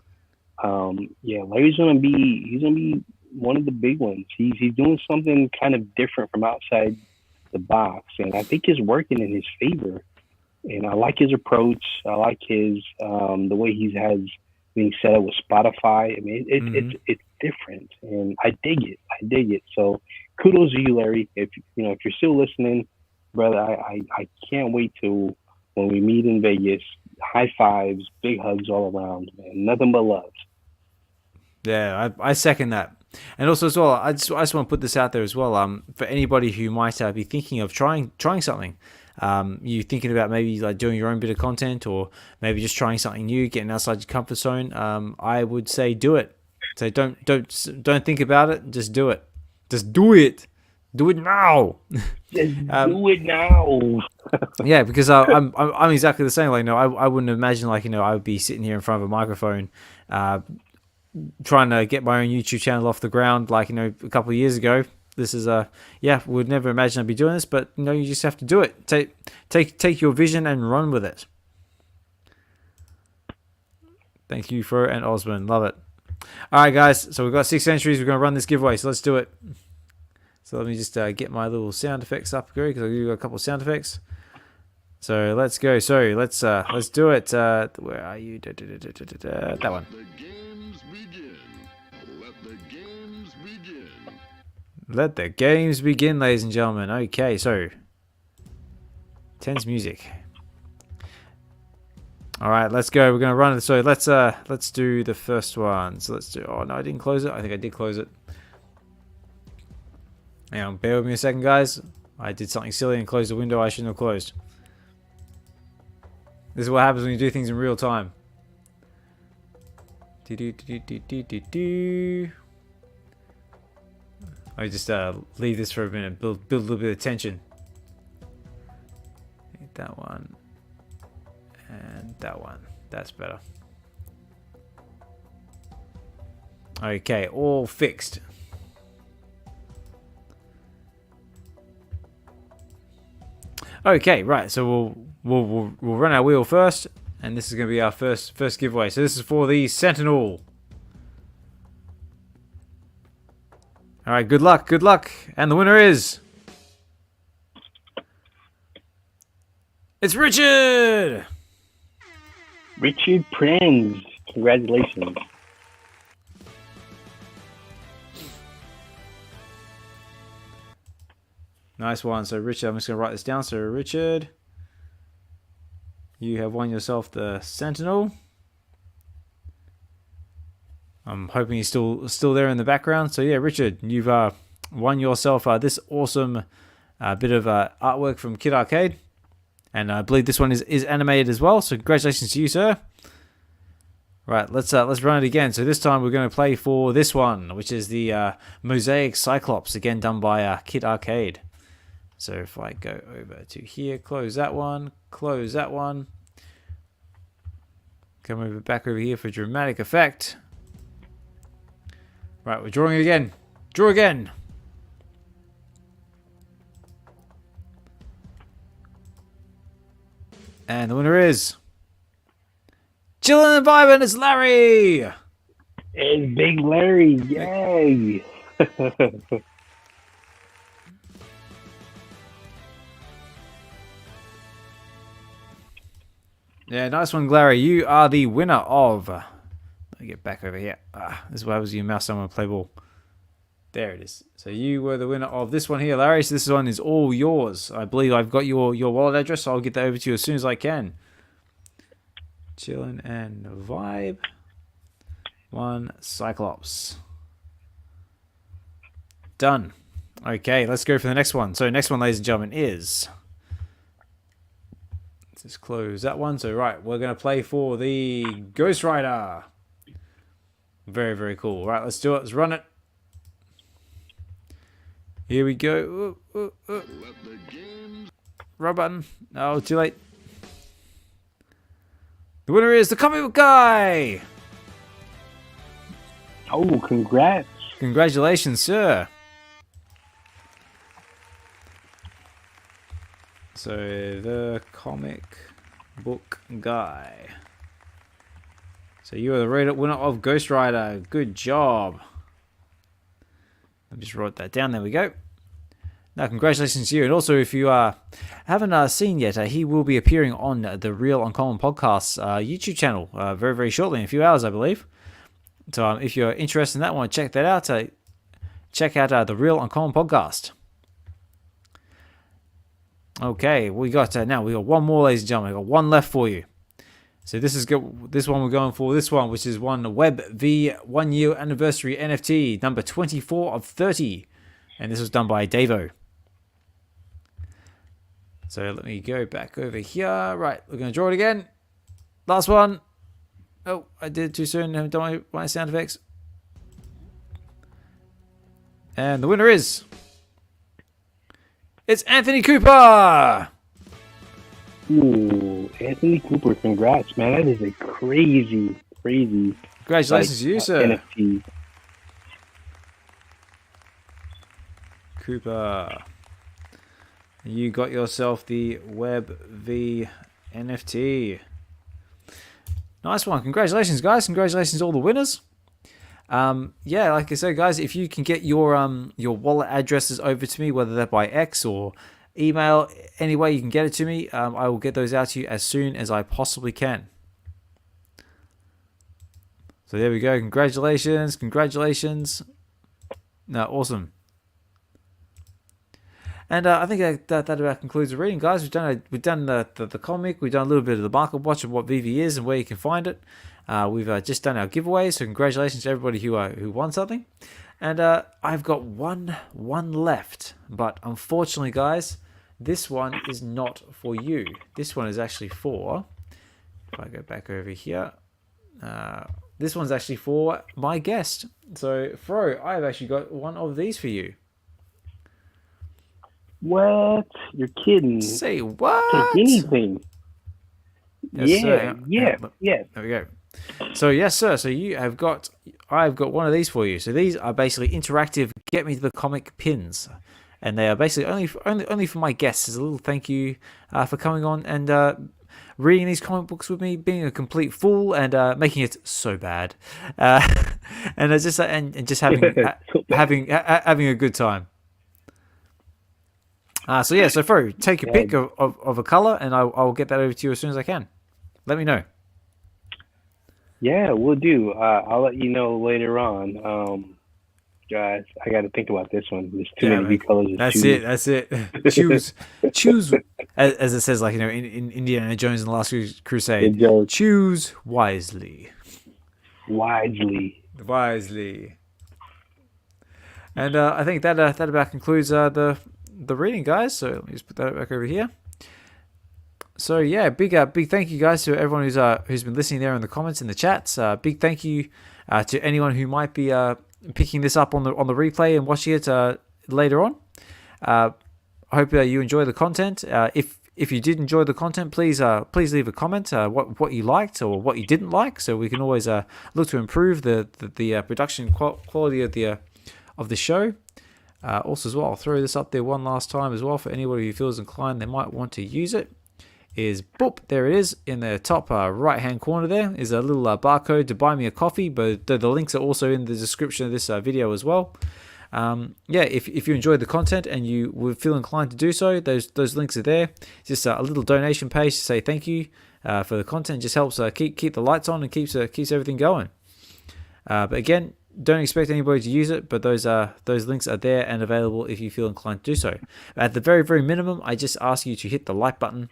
yeah, Larry's he's gonna be one of the big ones. He's doing something kind of different from outside the box, and I think it's working in his favor. And I like his approach. I like his the way he has being set up with Spotify. I mean, it's different, and I dig it. I dig it. So kudos to you, Larry. If if you're still listening, brother, I can't wait to when we meet in Vegas. High fives, big hugs all around, man. Nothing but love. Yeah, I second that. And also as well, I just want to put this out there as well. For anybody who might be thinking of trying something, you thinking about maybe like doing your own bit of content, or maybe just trying something new, getting outside your comfort zone. I would say do it. So don't think about it. Just do it. Just do it. Do it now. Just do it now. Yeah, because I'm exactly the same. Like, no, I wouldn't imagine like I would be sitting here in front of a microphone, trying to get my own YouTube channel off the ground. Like a couple of years ago. This is would never imagine I'd be doing this, but you just have to do it. Take your vision and run with it. Thank you, Fro and Osman. Love it. All right, guys. So we've got 6 entries. We're gonna run this giveaway. So let's do it. So let me just get my little sound effects up here because I've got a couple of sound effects. So let's go. So let's do it. Where are you? That one. Let the games begin, ladies and gentlemen. Okay, so tense music. All right, let's go. We're gonna run it. So let's do the first one. So let's do. Oh no, I didn't close it. I think I did close it. Hang on, bear with me a second, guys. I did something silly and closed the window I shouldn't have closed. This is what happens when you do things in real time. I just leave this for a minute, build a little bit of tension. Hit that one. And that one. That's better. Okay, all fixed. Okay, right. So we'll run our wheel first, and this is going to be our first giveaway. So this is for the Sentinel. All right, good luck, and the winner is it's Richard. Richard Prinz, congratulations. Nice one. So Richard, I'm just going to write this down. So Richard, you have won yourself the Sentinel. I'm hoping he's still there in the background. So yeah, Richard, you've won yourself this awesome bit of artwork from Kid Arcade, and I believe this one is animated as well. So congratulations to you, sir. Right, let's run it again. So this time we're going to play for this one, which is the Mosaic Cyclops, again done by Kid Arcade. So if I go over to here, close that one, come over back over here for dramatic effect. Right, we're drawing again. Draw again. And the winner is Chillin' and Vibin', it's Larry! It's Big Larry, yay! Yeah, nice one, Larry. You are the winner of... Let me get back over here. This is what happens when you mouse someone play ball. There it is. So you were the winner of this one here, Larry. So this one is all yours. I believe I've got your wallet address, so I'll get that over to you as soon as I can. Chillin' and Vibe. One Cyclops. Done. Okay, let's go for the next one. So next one, ladies and gentlemen, is... Let's just close that one. So right, we're going to play for the Ghost Rider. Very, very cool. Right, let's do it. Let's run it. Here we go. Right button. Oh, too late. The winner is the comic book guy. Oh, congrats. Congratulations, sir. So the comic book guy. So you are the winner of Ghost Rider. Good job. I just wrote that down. There we go. Now, congratulations to you. And also, if you haven't seen yet, he will be appearing on the Real Uncommon Podcasts YouTube channel very, very shortly, in a few hours, I believe. So if you're interested in that one, check that out. Check out the Real Uncommon Podcast. Okay, we got now we got one more, ladies and gentlemen. We got one left for you. So this one we're going for. This one, which is one VeVe 1 year anniversary NFT number 24 of 30, and this was done by Davo. So let me go back over here. Right, we're gonna draw it again. Last one. Oh, I did it too soon. Don't want my sound effects. And the winner is. It's Anthony Cooper! Ooh, Anthony Cooper, congrats, man. That is a crazy. Congratulations to you, sir. NFT. Cooper. You got yourself the VeVe NFT. Nice one. Congratulations, guys. Congratulations to all the winners. Yeah, like I said, guys, if you can get your wallet addresses over to me, whether that by X or email, any way you can get it to me, I will get those out to you as soon as I possibly can. So there we go. Congratulations. No, awesome. And I think that about concludes the reading, guys. We've done the comic. We've done a little bit of the market watch of what VeVe is and where you can find it. We've just done our giveaways, so congratulations to everybody who won something. And I've got one left, but unfortunately, guys, this one is not for you. This one is actually for. If I go back over here, this one's actually for my guest. So, Fro, I've actually got one of these for you. What? You're kidding? Say what? Take anything. Yes, yeah. There we go. So yes, sir. So I've got one of these for you. So these are basically interactive Get Me to the Comic pins, and they are basically only for my guests as a little thank you for coming on and reading these comic books with me, being a complete fool and making it so bad, and just having a good time. So Fro, take your pick of a color, and I'll get that over to you as soon as I can. Let me know. Yeah, we'll do. I'll let you know later on. Guys, I got to think about this one. There's too many colors. That's it. choose, as it says, like in Indiana Jones and the Last Crusade. Choose wisely. Wisely. And I think that about concludes the reading, guys. So let me just put that back over here. So yeah, big thank you, guys, to everyone who's been listening there in the comments in the chats. Big thank you to anyone who might be picking this up on the replay and watching it later on. I hope you enjoy the content. If you did enjoy the content, please leave a comment what you liked or what you didn't like, so we can always look to improve the production quality of the show. Also as well, I'll throw this up there one last time as well for anybody who feels inclined they might want to use it. Boop, there it is in the top right hand corner. There is a little barcode to buy me a coffee, but the links are also in the description of this video as well. If you enjoyed the content and you would feel inclined to do so, those links are there. Just a little donation page to say thank you for the content. It just helps keep the lights on and keeps everything going. But again, don't expect anybody to use it, but those links are there and available if you feel inclined to do so. At the very, very minimum, I just ask you to hit the like button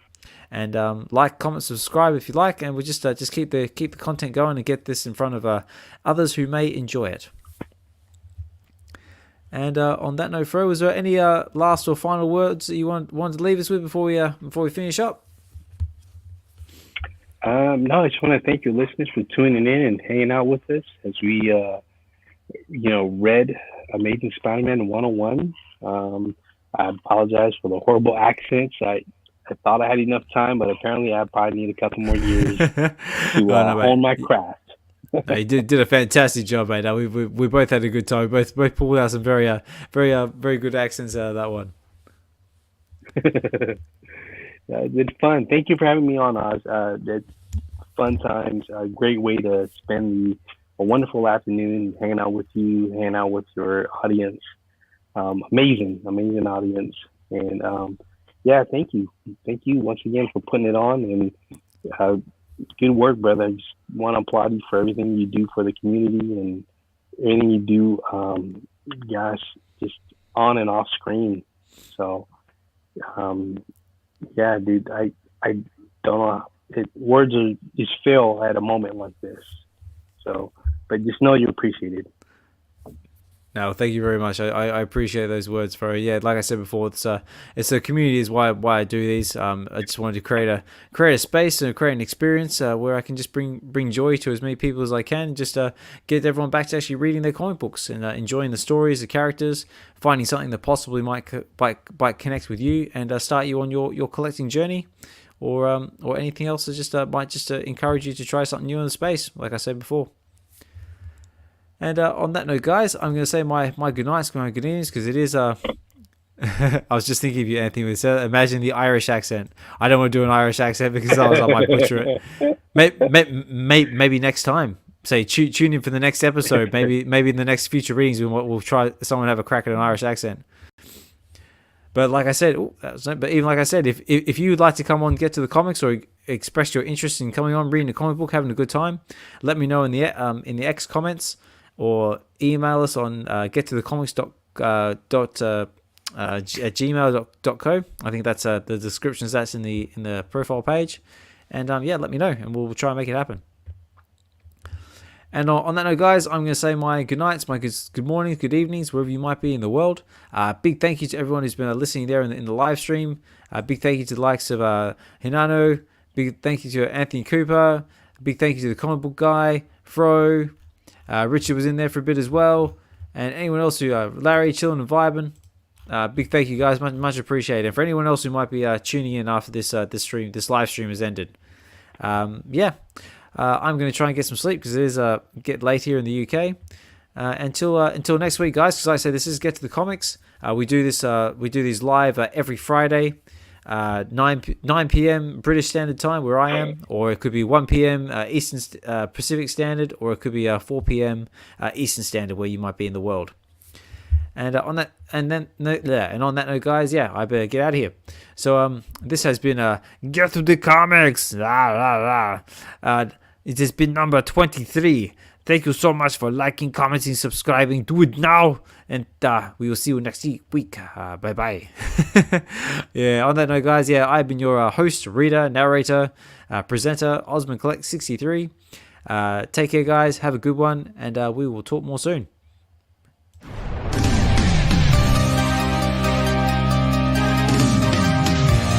and like, comment, subscribe if you like, and we'll just keep the content going and get this in front of others who may enjoy it. And on that note, Fro, was there any last or final words that you wanted to leave us with before we finish up? No, I just want to thank your listeners for tuning in and hanging out with us as we read Amazing Spider-Man 101. I apologize for the horrible accents. I thought I had enough time, but apparently I probably need a couple more years to hone my craft. No, you did a fantastic job, mate. We both had a good time. We both pulled out some very good accents out of that one. It's been fun. Thank you for having me on, Oz. It's fun times. A great way to spend a wonderful afternoon hanging out with you, hanging out with your audience. Amazing audience. And yeah, thank you once again for putting it on. And uh, good work, brother. I just want to applaud you for everything you do for the community and anything you do, gosh, just on and off screen. So, yeah, dude, I don't know. Words are just fail at a moment like this. So, but just know you're appreciated. No, thank you very much. I appreciate those words, Fro. Yeah, like I said before, it's a community is why I do these. I just wanted to create a space and create an experience where I can just bring joy to as many people as I can. Just get everyone back to actually reading their comic books and enjoying the stories, the characters, finding something that possibly might connect with you and start you on your collecting journey, or anything else that just might just encourage you to try something new in the space. Like I said before. And on that note, guys, I'm going to say my good nights, my good evenings, because it is I was just thinking of you, Anthony. Imagine the Irish accent. I don't want to do an Irish accent because I might butcher it. Maybe next time. Say tune in for the next episode. Maybe in the next future readings we'll try someone have a crack at an Irish accent. But like I said, if you would like to come on, get to the comics, or express your interest in coming on, reading a comic book, having a good time, let me know in the X comments. Or email us on gettothecomics.gmail.co. I think that's the descriptions that's in the profile page. And yeah, let me know and we'll try and make it happen. And on that note, guys, I'm going to say my good nights, my good mornings, good evenings, wherever you might be in the world. Big thank you to everyone who's been listening there in the live stream. Big thank you to the likes of Hinano. Big thank you to Anthony Cooper. Big thank you to the comic book guy, Fro. Richard was in there for a bit as well, and anyone else who Larry, chilling and vibing. Big thank you guys, much appreciated. And for anyone else who might be tuning in after this live stream has ended, I'm going to try and get some sleep because it is get late here in the UK. Until next week, guys. Because like I say, this is Get to the Comics. We do these live every Friday. 9 p.m. British Standard Time where I am, or it could be 1 p.m. Eastern Pacific Standard, or it could be 4 p.m. Eastern Standard where you might be in the world. And on that note, guys, I better get out of here. So this has been Get to the Comics. It has been number 23. Thank you so much for liking, commenting, subscribing. Do it now. And we will see you next week. Bye-bye. Yeah, on that note, guys, I've been your host, reader, narrator, presenter, OzmanKollects63. Take care, guys. Have a good one. And we will talk more soon.